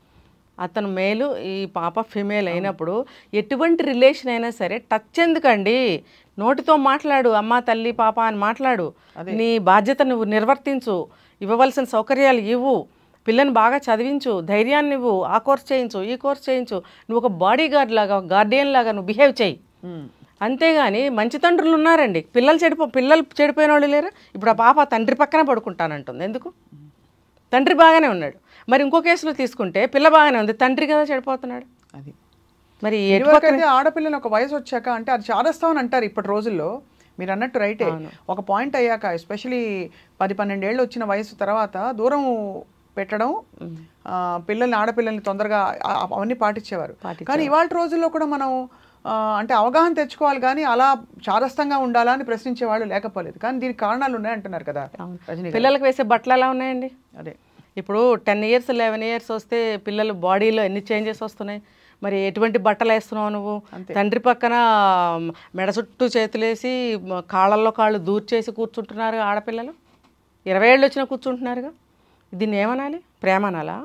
అతను మేలు, ఈ పాప ఫిమేల్ అయినప్పుడు ఎటువంటి రిలేషన్ అయినా సరే టచ్ ఎందుకండి, నోటితో మాట్లాడు, అమ్మ తల్లి పాప అని మాట్లాడు, నీ బాధ్యత నువ్వు నిర్వర్తించు, ఇవ్వవలసిన సౌకర్యాలు ఇవ్వు, పిల్లని బాగా చదివించు, ధైర్యాన్ని ఇవ్వు, ఆ కోర్స్ చేయించు, ఈ కోర్స్ చేయించు, నువ్వు ఒక బాడీ గార్డ్ లాగా, గార్డియన్ లాగా నువ్వు బిహేవ్ చేయి. అంతేగాని మంచి తండ్రులు ఉన్నారండి, పిల్లలు చెడిపోయిన వాళ్ళు లేరా? ఇప్పుడు ఆ పాప తండ్రి పక్కన పడుకుంటానంటుంది, ఎందుకు? తండ్రి బాగానే ఉన్నాడు. మరి ఇంకో కేసులో తీసుకుంటే పిల్ల బాగానే ఉంది, తండ్రి కదా చెడిపోతున్నాడు. అది మరి ఎటువైతే ఆడపిల్లని ఒక వయసు వచ్చాక, అంటే అది చాదస్తామని అంటారు ఇప్పటి రోజుల్లో, మీరు అన్నట్టు రైటే. ఒక పాయింట్ అయ్యాక, ఎస్పెషలీ 10-12 ఏళ్ళు వచ్చిన వయసు తర్వాత దూరం పెట్టడం, పిల్లల్ని, ఆడపిల్లల్ని తొందరగా అవన్నీ పాటించేవారు. కానీ ఇవాళ రోజుల్లో కూడా మనం అంటే అవగాహన తెచ్చుకోవాలి, కానీ అలా చాదస్తంగా ఉండాలా అని ప్రశ్నించే వాళ్ళు లేకపోలేదు. కానీ దీనికి కారణాలు ఉన్నాయంటున్నారు కదా రజనీ. పిల్లలకు వేసే బట్టలు ఎలా ఉన్నాయండి? అదే ఇప్పుడు 10 years 11 years వస్తే పిల్లలు బాడీలో ఎన్ని చేంజెస్ వస్తున్నాయి. మరి ఎటువంటి బట్టలు వేస్తున్నావు నువ్వు? తండ్రి పక్కన మెడ చుట్టూ చేతులేసి కాళ్ళల్లో కాళ్ళు దూర్చేసి కూర్చుంటున్నారు ఆడపిల్లలు. 20 ఏళ్ళు వచ్చినా కూర్చుంటున్నారుగా. దీన్ని ఏమనాలి? ప్రేమ అనాలా?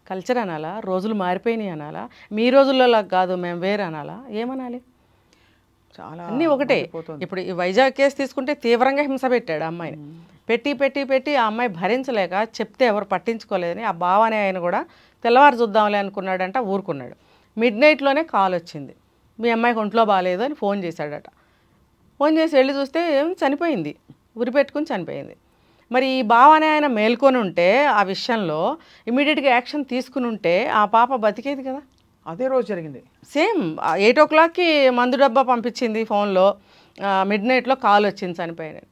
కల్చర్ అనాలా? రోజులు మారిపోయినాయి అనాలా? మీ రోజుల్లో కాదు మేము వేరే అనాలా? ఏమనాలి? చాలా అన్నీ ఒకటే. ఇప్పుడు ఈ వైజాగ్ కేసు తీసుకుంటే తీవ్రంగా హింస పెట్టాడు అమ్మాయిని. పెట్టి ఆ అమ్మాయి భరించలేక చెప్తే ఎవరు పట్టించుకోలేదని ఆ బావ అనే ఆయన కూడా తెల్లవారు చూద్దాంలే అనుకున్నాడంట, ఊరుకున్నాడు. మిడ్నైట్లోనే కాల్ వచ్చింది, మీ అమ్మాయికి ఒంట్లో బాగాలేదు అని ఫోన్ చేశాడట. ఫోన్ చేసి వెళ్ళి చూస్తే చనిపోయింది, ఉరి పెట్టుకుని చనిపోయింది. మరి ఈ బావ అనే ఆయన మేల్కొని ఉంటే ఆ విషయంలో ఇమీడియట్గా యాక్షన్ తీసుకుని ఉంటే ఆ పాప బతికేది కదా. అదే రోజు జరిగింది. సేమ్ 8 o'clockకి మందు డబ్బా పంపించింది ఫోన్లో, మిడ్నైట్లో కాల్ వచ్చింది, చనిపోయింది.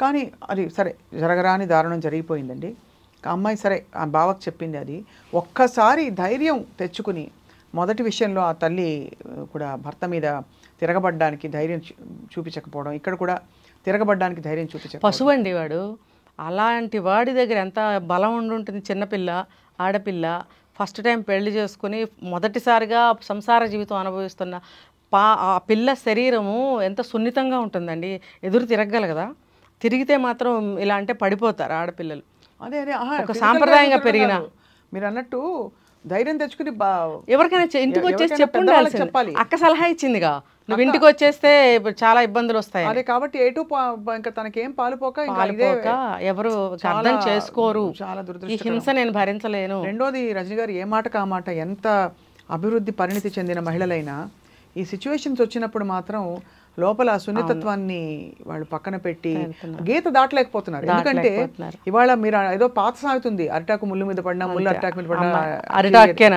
కానీ అది సరే, జరగరాని దారుణం జరిగిపోయిందండి. అమ్మాయి సరే ఆ బావకు చెప్పింది అది. ఒక్కసారి ధైర్యం తెచ్చుకుని, మొదటి విషయంలో ఆ తల్లి కూడా భర్త మీద తిరగబడ్డానికి ధైర్యం చూపించకపోవడం, ఇక్కడ కూడా తిరగబడ్డానికి ధైర్యం చూపించకపోవడం. పశువు అండి వాడు. అలాంటి వాడి దగ్గర ఎంత బలం ఉండుంటుంది. చిన్నపిల్ల, ఆడపిల్ల, ఫస్ట్ టైం పెళ్లి చేసుకుని మొదటిసారిగా సంసార జీవితం అనుభవిస్తున్న ఆ పిల్ల శరీరము ఎంత సున్నితంగా ఉంటుందండి. ఎదురు తిరగగలగదా? తిరిగితే మాత్రం ఇలా అంటే పడిపోతారు ఆడపిల్లలు. అదే ఒక సాంప్రదాయంగా పెరిగిన, మీరు అన్నట్టు ధైర్యం తెచ్చుకుని ఎవరికైనా ఇంటికి వచ్చేసి చెప్పాలి. అక్క సలహా ఇచ్చిందిగా, నువ్వు ఇంటికి వచ్చేస్తే చాలా ఇబ్బందులు వస్తాయి. అదే కాబట్టి ఇంకా తనకేం పాలుపోక ఎవరు అర్థం చేసుకోరు. ఈ హింస నేను భరించలేను. రెండోది రజనీ గారు, ఏ మాటకు ఆ మాట, ఎంత అభివృద్ధి పరిణితి చెందిన మహిళలైనా ఈ సిచ్యువేషన్స్ వచ్చినప్పుడు మాత్రం లోపల సున్నితత్వాన్ని వాళ్ళు పక్కన పెట్టి గీత దాటలేకపోతున్నారు. ఎందుకంటే ఇవాళ మీరు ఏదో పాత సాగుతుంది, అరిటాకు ముళ్ళు మీద పడినా, ముళ్ళు అరిటాకు మీద పడినా అరిటాకే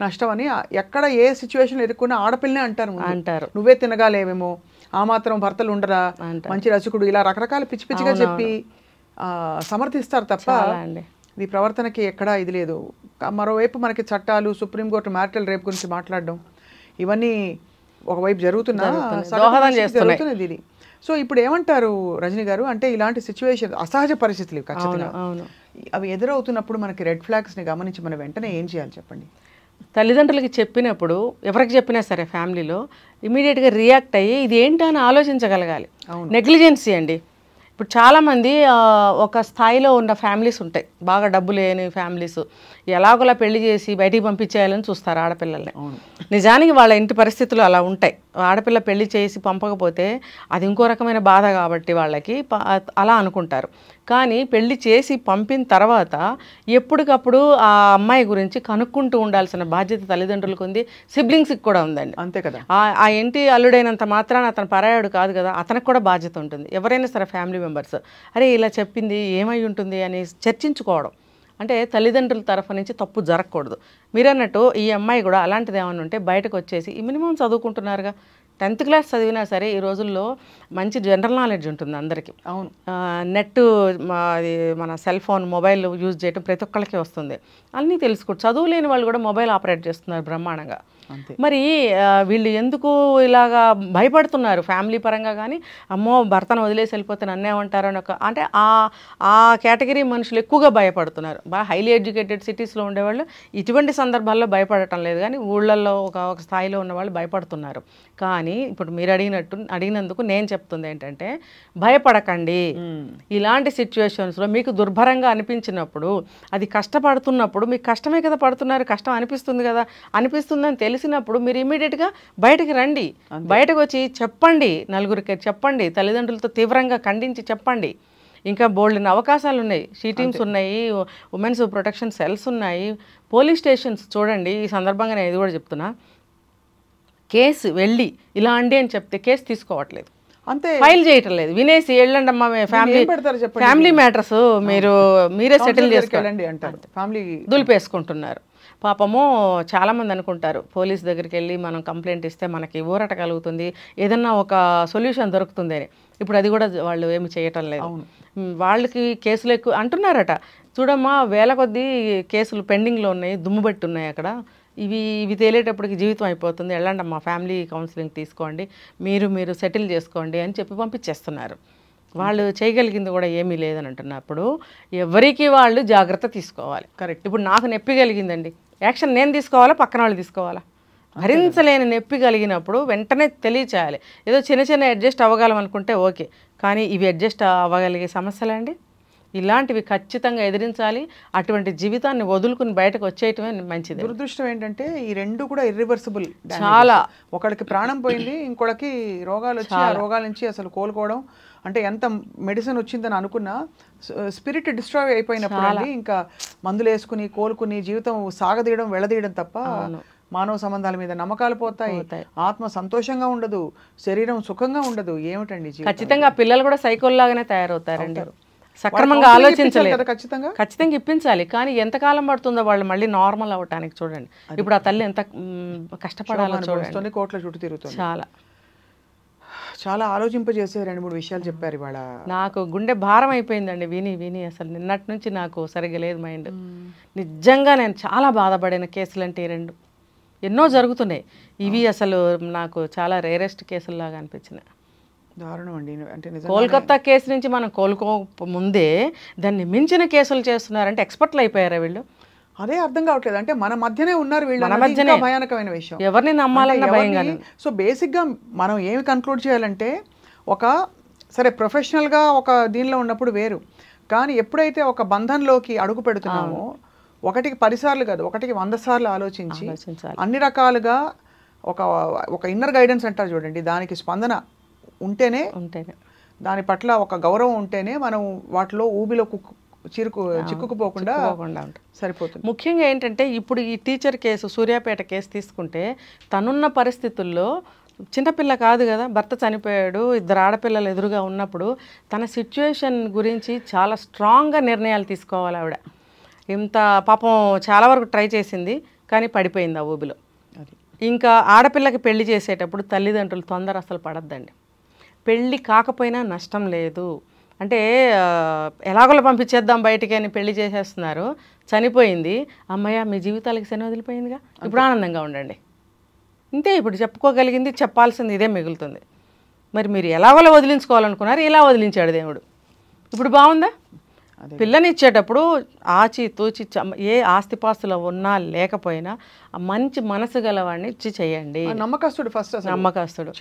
నష్టం అని. ఎక్కడ ఏ సిచ్యువేషన్ ఎదుర్కొన్నా ఆడపిల్లనే అంటారు, నువ్వే తినగాలేమేమో, ఆ మాత్రం భర్తలు ఉండరా, మంచి రచకుడు, ఇలా రకరకాల పిచ్చి పిచ్చిగా చెప్పి సమర్థిస్తారు తప్ప ఈ ప్రవర్తనకి ఎక్కడా ఇది లేదు. మరోవైపు మనకి చట్టాలు, సుప్రీంకోర్టు మ్యారిటల్ రేప్ గురించి మాట్లాడడం, ఇవన్నీ ఒకవైపు జరుగుతున్నది ఇది. సో ఇప్పుడు ఏమంటారు రజనీ గారు, అంటే ఇలాంటి సిచ్యువేషన్, అసహజ పరిస్థితులు ఖచ్చితంగా అవి ఎదురవుతున్నప్పుడు మనకి రెడ్ ఫ్లాగ్స్ని గమనించి మనం వెంటనే ఏం చేయాలి చెప్పండి? తల్లిదండ్రులకి చెప్పినప్పుడు, ఎవరికి చెప్పినా సరే ఫ్యామిలీలో ఇమీడియట్గా రియాక్ట్ అయ్యి ఇది ఏంటని ఆలోచించగలగాలి. నెగ్లిజెన్సీ అండి. ఇప్పుడు చాలామంది ఒక స్థాయిలో ఉన్న ఫ్యామిలీస్ ఉంటాయి, బాగా డబ్బు లేని ఫ్యామిలీస్, ఎలాగోలా పెళ్లి చేసి బయటికి పంపించేయాలని చూస్తారు ఆడపిల్లల్ని. నిజానికి వాళ్ళ ఇంటి పరిస్థితులు అలా ఉంటాయి. ఆడపిల్ల పెళ్లి చేసి పంపకపోతే అది ఇంకో రకమైన బాధ కాబట్టి వాళ్ళకి అలా అనుకుంటారు. కానీ పెళ్లి చేసి పంపిన తర్వాత ఎప్పటికప్పుడు ఆ అమ్మాయి గురించి కనుక్కుంటూ ఉండాల్సిన బాధ్యత తల్లిదండ్రులకు ఉంది, సిబ్లింగ్స్కి కూడా ఉందండి. అంతే కదా. ఆ ఇంటి అల్లుడైనంత మాత్రాన అతను పరాయాడు కాదు కదా, అతనికి కూడా బాధ్యత ఉంటుంది. ఎవరైనా సరే ఫ్యామిలీ మెంబర్స్, అరే ఇలా చెప్పింది ఏమై ఉంటుంది అని చర్చించుకోవడం, అంటే తల్లిదండ్రుల తరఫు నుంచి తప్పు జరగకూడదు. మీరన్నట్టు ఈ అమ్మాయి కూడా అలాంటిది ఏమైనా ఉంటే బయటకు వచ్చేసి ఈ మినిమం చదువుకుంటున్నారుగా, 10th క్లాస్ చదివినా సరే ఈ రోజుల్లో మంచి జనరల్ నాలెడ్జ్ ఉంటుంది అందరికీ. అవును. నెట్ అది మన సెల్ ఫోన్ మొబైల్ యూజ్ చేయడం ప్రతి ఒక్కరికి వస్తుంది, అన్నీ తెలుసుకోవచ్చు. చదువు లేని వాళ్ళు కూడా మొబైల్ ఆపరేట్ చేస్తున్నారు బ్రహ్మాండంగా. మరి వీళ్ళు ఎందుకు ఇలాగా భయపడుతున్నారు ఫ్యామిలీ పరంగా? కానీ అమ్మో భర్తను వదిలేసి వెళ్ళిపోతే నన్నేమంటారు అని అంటే ఆ కేటగిరీ మనుషులు ఎక్కువగా భయపడుతున్నారు. బాగా హైలీ ఎడ్యుకేటెడ్ సిటీస్లో ఉండేవాళ్ళు ఇటువంటి సందర్భాల్లో భయపడటం లేదు, కానీ ఊళ్ళల్లో ఒక స్థాయిలో ఉన్నవాళ్ళు భయపడుతున్నారు. కానీ ఇప్పుడు మీరు అడిగినందుకు నేను చెప్తుంది ఏంటంటే భయపడకండి. ఇలాంటి సిచ్యువేషన్స్లో మీకు దుర్భరంగా అనిపించినప్పుడు, అది కష్టపడుతున్నప్పుడు, మీకు కష్టమే కదా పడుతున్నారు, కష్టం అనిపిస్తుంది కదా, అనిపిస్తుందని తెలిసినప్పుడు మీరు ఇమీడియట్గా బయటకు రండి. బయటకు వచ్చి చెప్పండి, నలుగురికి చెప్పండి, తల్లిదండ్రులతో తీవ్రంగా ఖండించి చెప్పండి. ఇంకా బోల్డెన్ అవకాశాలు ఉన్నాయి, షీ టీమ్స్ ఉన్నాయి, ఉమెన్స్ ప్రొటెక్షన్ సెల్స్ ఉన్నాయి, పోలీస్ స్టేషన్స్ చూడండి. ఈ సందర్భంగా నేను ఇది కూడా చెప్తున్నా, కేసు వెళ్ళి ఇలా అండి అని చెప్తే కేసు తీసుకోవట్లేదు, అంతే ఫైల్ చేయటం లేదు, వినేసి వెళ్ళండి అమ్మా ఫ్యామిలీ మ్యాటర్స్ మీరే సెటిల్ చేసుకోండి అంటారు, ఫ్యామిలీ దులిపేసుకుంటున్నారు. పాపము చాలామంది అనుకుంటారు పోలీస్ దగ్గరికి వెళ్ళి మనం కంప్లైంట్ ఇస్తే మనకి ఊరట కలుగుతుంది, ఏదన్నా ఒక సొల్యూషన్ దొరుకుతుంది అని. ఇప్పుడు అది కూడా వాళ్ళు ఏమి చేయటం లేదు. వాళ్ళకి కేసులు ఎక్కువ అంటున్నారట. చూడమ్మా వేల కొద్దీ కేసులు పెండింగ్లో ఉన్నాయి, దుమ్ముబట్టి ఉన్నాయి అక్కడ, ఇవి తేలేటప్పటికి జీవితం అయిపోతుంది, వెళ్ళండి అమ్మా ఫ్యామిలీ కౌన్సిలింగ్ తీసుకోండి, మీరు సెటిల్ చేసుకోండి అని చెప్పి పంపించేస్తున్నారు. వాళ్ళు చేయగలిగింది కూడా ఏమీ లేదని అంటున్నప్పుడు ఎవరికి వాళ్ళు జాగ్రత్త తీసుకోవాలి. కరెక్ట్. ఇప్పుడు నాకు నొప్పి కలిగిందండి, యాక్షన్ నేను తీసుకోవాలా పక్కన వాళ్ళు తీసుకోవాలా? భరించలేని నొప్పి కలిగినప్పుడు వెంటనే తెలియచేయాలి. ఏదో చిన్న అడ్జస్ట్ అవ్వగలం అనుకుంటే ఓకే, కానీ ఇవి అడ్జస్ట్ అవ్వగలిగే సమస్యలే అండి. ఇలాంటివి ఖచ్చితంగా ఎదిరించాలి. అటువంటి జీవితాన్ని వదులుకుని బయటకు వచ్చేయటమే మంచిది. దురదృష్టం ఏంటంటే ఈ రెండు కూడా ఇర్రివర్సిబుల్. చాలా, ఒకడికి ప్రాణం పోయింది, ఇంకొకరికి రోగాలు వచ్చి ఆ రోగాల నుంచి అసలు కోలుకోవడం అంటే ఎంత మెడిసిన్ వచ్చిందని అనుకున్నా స్పిరిట్ డిస్ట్రాయ్ అయిపోయినప్పుడు అండి ఇంకా మందులు వేసుకుని కోలుకుని జీవితం సాగదీయడం వెళ్ళదీయడం తప్ప మానవ సంబంధాల మీద నమ్మకాలు పోతాయి, ఆత్మ సంతోషంగా ఉండదు, శరీరం సుఖంగా ఉండదు. ఏమిటండి ఖచ్చితంగా పిల్లలు కూడా సైకోల్లాగానే తయారవుతారండి. సక్రమంగా ఆలోచించాలి, ఖచ్చితంగా ఇప్పించాలి. కానీ ఎంతకాలం పడుతుందో వాళ్ళు మళ్ళీ నార్మల్ అవ్వటానికి చూడండి. ఇప్పుడు ఆ తల్లి ఎంత కష్టపడాలో చూడండి, కోట్ల చుట్టూ తిరుగుతుంది. చాలా ఆలోచింపజేసే 2-3 విషయాలు చెప్పారు ఇవాళ. నాకు గుండె భారం అయిపోయిందండి విని అసలు నిన్నటి నుంచి నాకు సరిగ్గా లేదు మైండ్. నిజంగా నేను చాలా బాధపడిన కేసులు అంటే ఈ 2 ఎన్నో జరుగుతున్నాయి. ఇవి అసలు నాకు చాలా రేరెస్ట్ కేసుల్లాగా అనిపించినాయి. దారుణం అండి. అంటే కోల్కతా కేసు నుంచి మనం ముందే దాన్ని మించిన కేసులు చేస్తున్నారంటే ఎక్స్పర్ట్లు అయిపోయారా వీళ్ళు? అదే అర్థం కావట్లేదు. అంటే మన మధ్యనే ఉన్నారు వీళ్ళు, మన మధ్యనే భయానకమైన విషయం. ఎవరిని నమ్మాలన్న భయంగా. సో బేసిక్గా మనం ఏమి కన్క్లూడ్ చేయాలంటే, సరే ప్రొఫెషనల్గా ఒక దీనిలో ఉన్నప్పుడు వేరు, కానీ ఎప్పుడైతే ఒక బంధంలోకి అడుగు పెడుతున్నామో ఒకటికి 10 సార్లు కాదు, ఒకటికి 100 సార్లు ఆలోచించి అన్ని రకాలుగా ఒక ఇన్నర్ గైడెన్స్ అంటారు చూడండి, దానికి స్పందన ఉంటేనే దాని పట్ల ఒక గౌరవం ఉంటేనే మనం వాటిలో ఊబిలో చిక్కుకుపోకుండా సరిపోతుంది. ముఖ్యంగా ఏంటంటే ఇప్పుడు ఈ టీచర్ కేసు, సూర్యాపేట కేసు తీసుకుంటే తనున్న పరిస్థితుల్లో చిన్నపిల్ల కాదు కదా, భర్త చనిపోయాడు, 2 ఆడపిల్లలు ఎదురుగా ఉన్నప్పుడు తన సిచ్యువేషన్ గురించి చాలా స్ట్రాంగ్గా నిర్ణయాలు తీసుకోవాలి ఆవిడ. ఇంత పాపం చాలా వరకు ట్రై చేసింది కానీ పడిపోయింది ఆ ఊబిలో. ఇంకా ఆడపిల్లకి పెళ్లి చేసేటప్పుడు తల్లిదండ్రులు తొందర అసలు పడద్దండి. పెళ్ళి కాకపోయినా నష్టం లేదు అంటే ఎలాగోలా పంపించేద్దాం బయటికి అని పెళ్లి చేసేస్తున్నారు. చనిపోయింది, అమ్మయ్య మీ జీవితాలకి శని వదిలిపోయిందిగా, ఇప్పుడు ఆనందంగా ఉండండి. ఇంతే, ఇప్పుడు చెప్పుకోగలిగింది చెప్పాల్సింది ఇదే మిగులుతుంది. మరి మీరు ఎలాగోలా వదిలించుకోవాలనుకున్నారు, ఇలా వదిలించాడు దేవుడు. ఇప్పుడు బాగుందా? పిల్లనిచ్చేటప్పుడు ఆచి తూచి ఏ ఆస్తిపాస్తులు ఉన్నా లేకపోయినా మంచి మనసు గలవాడిని ఇచ్చి చేయండి. నమ్మకస్తుడు ఫస్ట్, నమ్మకస్తుడు,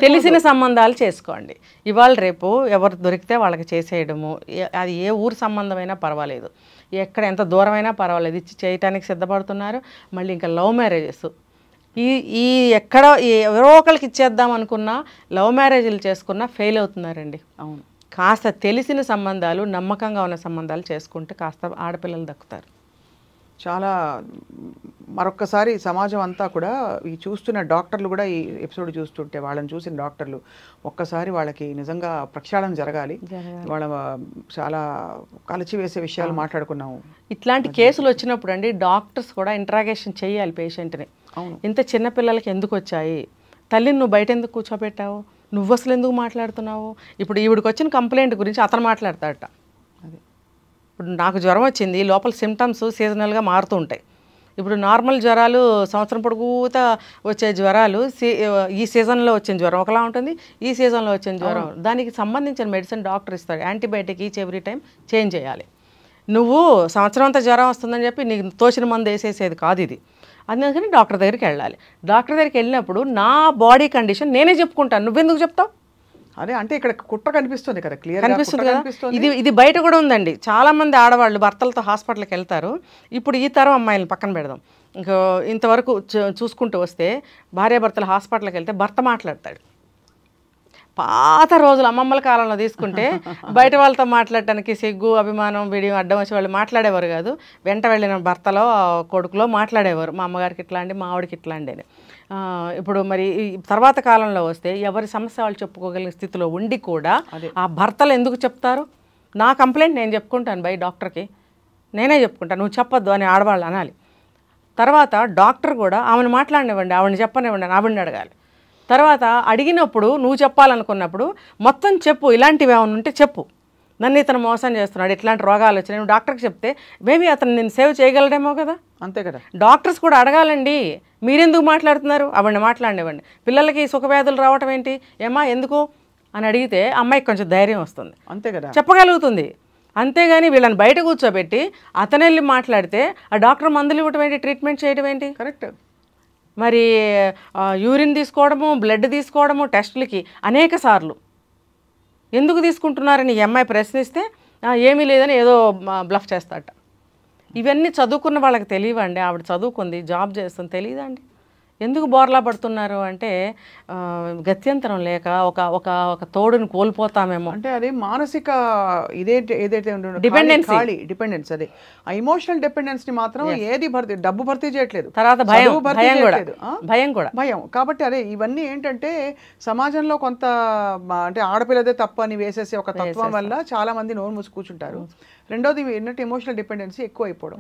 తెలిసిన సంబంధాలు చేసుకోండి. ఇవాళ రేపు ఎవరు దొరికితే వాళ్ళకి చేసేయడము, అది ఏ ఊరు సంబంధమైనా పర్వాలేదు, ఎక్కడ ఎంత దూరమైనా పర్వాలేదు, ఇచ్చి చేయటానికి సిద్ధపడుతున్నారు. మళ్ళీ ఇంకా లవ్ మ్యారేజెస్, ఈ ఎక్కడో ఎవరో ఒకరికి ఇచ్చేద్దాం అనుకున్నా లవ్ మ్యారేజ్లు చేసుకున్నా ఫెయిల్ అవుతున్నారండి. అవును, కాస్త తెలిసిన సంబంధాలు, నమ్మకంగా ఉన్న సంబంధాలు చేసుకుంటే కాస్త ఆడపిల్లలు దక్కుతారు. చాలా మరొక్కసారి సమాజం అంతా కూడా ఈ చూస్తున్న డాక్టర్లు కూడా ఈ ఎపిసోడ్ చూస్తుంటే వాళ్ళని చూసిన డాక్టర్లు ఒక్కసారి వాళ్ళకి నిజంగా ప్రక్షాళన జరగాలి. వాళ్ళ చాలా కలిచివేసే విషయాలు మాట్లాడుకున్నాము. ఇట్లాంటి కేసులు వచ్చినప్పుడు అండి డాక్టర్స్ కూడా ఇంట్రాగేషన్ చేయాలి పేషెంట్ని. ఇంత చిన్న పిల్లలకి ఎందుకు వచ్చాయి, తల్లిని నువ్వు బయట ఎందుకు కూర్చోబెట్టావు, నువ్వు అసలు ఎందుకు మాట్లాడుతున్నావు, ఇప్పుడు ఈవిడికి వచ్చిన కంప్లైంట్ గురించి అతను మాట్లాడతాడట. అది ఇప్పుడు నాకు జ్వరం వచ్చింది, లోపల సిమ్టమ్స్ సీజనల్గా మారుతూ ఉంటాయి. ఇప్పుడు నార్మల్ జ్వరాలు సంవత్సరం పొడుగుతా వచ్చే జ్వరాలు ఈ సీజన్లో వచ్చిన జ్వరం ఒకలా ఉంటుంది, ఈ సీజన్లో వచ్చిన జ్వరం దానికి సంబంధించిన మెడిసిన్ డాక్టర్ ఇస్తాడు. Antibiotic each every time change చేయాలి. నువ్వు సంవత్సరం అంతా జ్వరం వస్తుందని చెప్పి నీకు తోచిన మందు వేసేసేది కాదు ఇది. అందుకని డాక్టర్ దగ్గరికి వెళ్ళాలి. డాక్టర్ దగ్గరికి వెళ్ళినప్పుడు నా బాడీ కండిషన్ నేనే చెప్పుకుంటాను, నువ్వెందుకు చెప్తావు? అదే అంటే ఇక్కడ కుట్ర కనిపిస్తుంది కదా, క్లియర్ కనిపిస్తుంది కదా. ఇది బయట కూడా ఉందండి. చాలామంది ఆడవాళ్ళు భర్తలతో హాస్పిటల్కి వెళ్తారు. ఇప్పుడు ఈ తరం అమ్మాయిలను పక్కన పెడదాం. ఇంకా ఇంతవరకు చూసుకుంటూ వస్తే భార్యాభర్తలు హాస్పిటల్కి వెళ్తే భర్త మాట్లాడతాడు. పాత రోజులు అమ్మమ్మల కాలంలో తీసుకుంటే బయట వాళ్ళతో మాట్లాడటానికి సిగ్గు అభిమానం బిడియం అడ్డం వచ్చి వాళ్ళు మాట్లాడేవారు కాదు. వెంట వెళ్ళిన భర్తలో కొడుకులో మాట్లాడేవారు, మా అమ్మగారికి ఇట్లా అండి, మా ఆవిడకి ఇట్లా అండి అని. ఇప్పుడు మరి తర్వాత కాలంలో వస్తే ఎవరి సమస్య వాళ్ళు చెప్పుకోగలిగిన స్థితిలో ఉండి కూడా ఆ భర్తలు ఎందుకు చెప్తారు? నా కంప్లైంట్ నేను చెప్పుకుంటాను బై డాక్టర్కి, నేనే చెప్పుకుంటాను, నువ్వు చెప్పొద్దు అని ఆడవాళ్ళు అనాలి. తర్వాత డాక్టర్ కూడా ఆమెను మాట్లాడినివ్వండి, ఆవిడని చెప్పనివ్వండి, ఆవిడని అడగాలి. తర్వాత అడిగినప్పుడు నువ్వు చెప్పాలనుకున్నప్పుడు మొత్తం చెప్పు, ఇలాంటివి ఏమైనా ఉంటే చెప్పు, నన్ను ఇతను మోసం చేస్తున్నాడు, ఇట్లాంటి రోగాలు వచ్చినాయి, నువ్వు డాక్టర్కి చెప్తే మేబీ అతను నేను సేవ్ చేయగలడేమో కదా. అంతే కదా. డాక్టర్స్ కూడా అడగాలండి, మీరెందుకు మాట్లాడుతున్నారు, ఆవిడని మాట్లాడినివ్వండి. పిల్లలకి సుఖవ్యాధులు రావటం ఏంటి, ఏమా ఎందుకు అని అడిగితే అమ్మాయికి కొంచెం ధైర్యం వస్తుంది, అంతే కదా, చెప్పగలుగుతుంది. అంతేగాని వీళ్ళని బయట కూర్చోబెట్టి అతను వెళ్ళి మాట్లాడితే ఆ డాక్టర్ మందులు ఇవ్వటం ఏంటి, ట్రీట్మెంట్ చేయడం ఏంటి? కరెక్ట్. మరి యూరిన్ తీసుకోవడము, బ్లడ్ తీసుకోవడము టెస్టులకి అనేక సార్లు ఎందుకు తీసుకుంటున్నారని ఈ అమ్మాయి ప్రశ్నిస్తే ఏమీ లేదని ఏదో బ్లఫ్ చేస్తాట. ఇవన్నీ చదువుకున్న వాళ్ళకి తెలియవండి. ఆవిడ చదువుకుంది, జాబ్ చేస్తుంది, తెలియదండి. ఎందుకు బోర్లా పడుతున్నారు అంటే గత్యంతరం లేక ఒక తోడుని కోల్పోతామేమో. అంటే అది మానసిక ఏదైతే డిపెండెన్స్, అదే ఆ ఎమోషనల్ డిపెండెన్స్ని మాత్రం ఏది డబ్బు భర్తీ చేయట్లేదు. తర్వాత భయం కాబట్టి అదే ఇవన్నీ ఏంటంటే సమాజంలో కొంత అంటే ఆడపిల్లదే తప్పు అని వేసేసి ఒక తత్వం వల్ల చాలా మంది నోరు మూసి కూర్చుంటారు. రెండోది ఏంటంటే ఎమోషనల్ డిపెండెన్సీ ఎక్కువ అయిపోవడం.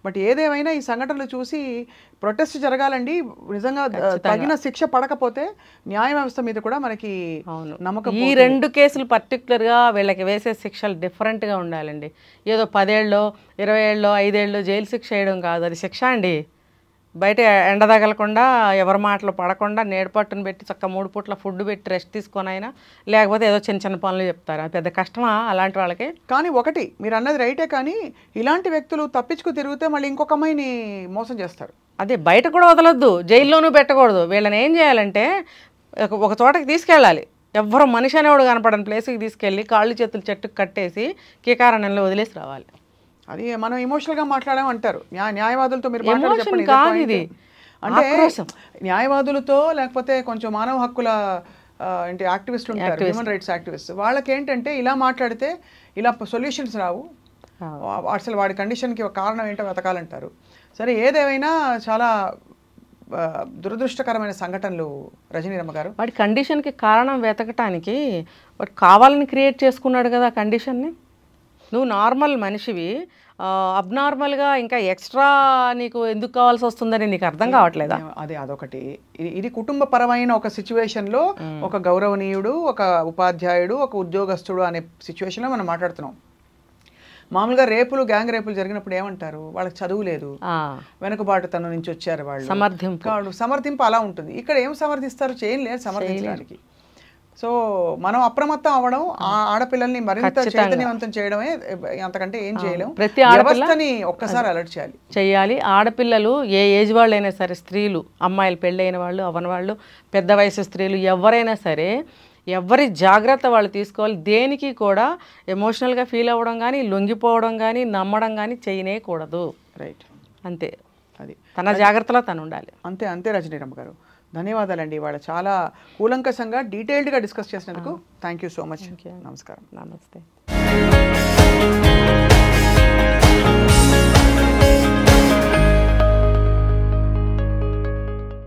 బట్ ఏదేమైనా ఈ సంఘటనలు చూసి ప్రొటెస్ట్ జరగాలండి. నిజంగా తగిన శిక్ష పడకపోతే న్యాయ వ్యవస్థ మీద కూడా మనకి నమ్మకం. ఈ రెండు కేసులు పర్టికులర్గా వీళ్ళకి వేసే శిక్షలు డిఫరెంట్గా ఉండాలండి. ఏదో 10 ఏళ్ళో 20 ఏళ్ళో 5 ఏళ్ళో జైలు శిక్ష వేయడం కాదు, అది శిక్ష అండి. బయట ఎండ తగలకుండా ఎవరి మాటలు పడకుండా నేడుపట్టును పెట్టి చక్క 3 పూట్ల ఫుడ్ పెట్టి రెస్ట్ తీసుకొని అయినా, లేకపోతే ఏదో చిన్న చిన్న పనులు చెప్తారు. అది పెద్ద కష్టమా అలాంటి వాళ్ళకి? కానీ ఒకటి మీరు అన్నది రైటే, కానీ ఇలాంటి వ్యక్తులు తప్పించుకు తిరిగితే మళ్ళీ ఇంకొక అమ్మాయిని మోసం చేస్తారు. అదే బయట కూడా వదలొద్దు, జైల్లోనూ పెట్టకూడదు. వీళ్ళని ఏం చేయాలంటే ఒక చోటకి తీసుకెళ్ళాలి. ఎవ్వరు మనిషి అనేవాడు కనపడని ప్లేస్కి తీసుకెళ్ళి కాళ్ళు చేతులు చెట్టుకు కట్టేసి కీకారణ్యంలో వదిలేసి రావాలి. అది మనం ఎమోషనల్గా మాట్లాడామంటారు న్యాయవాదులతో. మీరు చెప్పండి, అంటే న్యాయవాదులతో లేకపోతే కొంచెం మానవ హక్కుల అంటే యాక్టివిస్టులు ఉంటారు, హ్యూమన్ రైట్స్ యాక్టివిస్ట్, వాళ్ళకి ఏంటంటే ఇలా మాట్లాడితే ఇలా సొల్యూషన్స్ రావు, అసలు వాడి కండిషన్కి ఒక కారణం ఏంటో వెతకాలంటారు. సరే ఏదేమైనా చాలా దురదృష్టకరమైన సంఘటనలు రజనీరమ్మ గారు. వాడి కండిషన్కి కారణం వెతకటానికి వాడు కావాలని క్రియేట్ చేసుకున్నాడు కదా కండిషన్ని. నువ్వు నార్మల్ మనిషివి, అబ్నార్మల్గా ఇంకా ఎక్స్ట్రా నీకు ఎందుకు కావాల్సి వస్తుందని నీకు అర్థం కావట్లేదా? అదొకటి. ఇది కుటుంబపరమైన ఒక సిచ్యువేషన్లో ఒక గౌరవనీయుడు, ఒక ఉపాధ్యాయుడు, ఒక ఉద్యోగస్తుడు అనే సిచ్యువేషన్లో మనం మాట్లాడుతున్నాం. మామూలుగా గ్యాంగ్ రేపులు జరిగినప్పుడు ఏమంటారు, వాళ్ళకి చదువు లేదు, వెనుకబాటుతనం నుంచి వచ్చారు వాళ్ళు, సమర్థింపు అలా ఉంటుంది. ఇక్కడ ఏం సమర్థిస్తారు, చేయలేదు సమర్థించడానికి. సో మనం అప్రమత్తం అవ్వడం, ఆడపిల్లల్ని మరింత చైతన్యవంతం చేయడమే, అంతకంటే ఏం చేయలేము. ప్రతి వ్యవస్థని ఒక్కసారి అలర్ట్ చేయాలి. ఆడపిల్లలు ఏ ఏజ్ వాళ్ళైనా సరే, స్త్రీలు, అమ్మాయిలు పెళ్ళైన వాళ్ళు, అవన వాళ్ళు, పెద్ద వయసు స్త్రీలు ఎవరైనా సరే ఎవరి జాగ్రత్త వాళ్ళు తీసుకోవాలి. దేనికి కూడా ఎమోషనల్గా ఫీల్ అవ్వడం కానీ, లొంగిపోవడం కానీ, నమ్మడం కానీ చేయనేకూడదు. రైట్, అంతే. అది తన జాగ్రత్తలో తను ఉండాలి. అంతే రజనీరమ్మ గారు, ధన్యవాదాలండి. ఇవాళ చాలా కూలంకషంగా డీటెయిల్డ్గా డిస్కస్ చేసినందుకు థ్యాంక్ యూ సో మచ్. నమస్కారం. నమస్తే.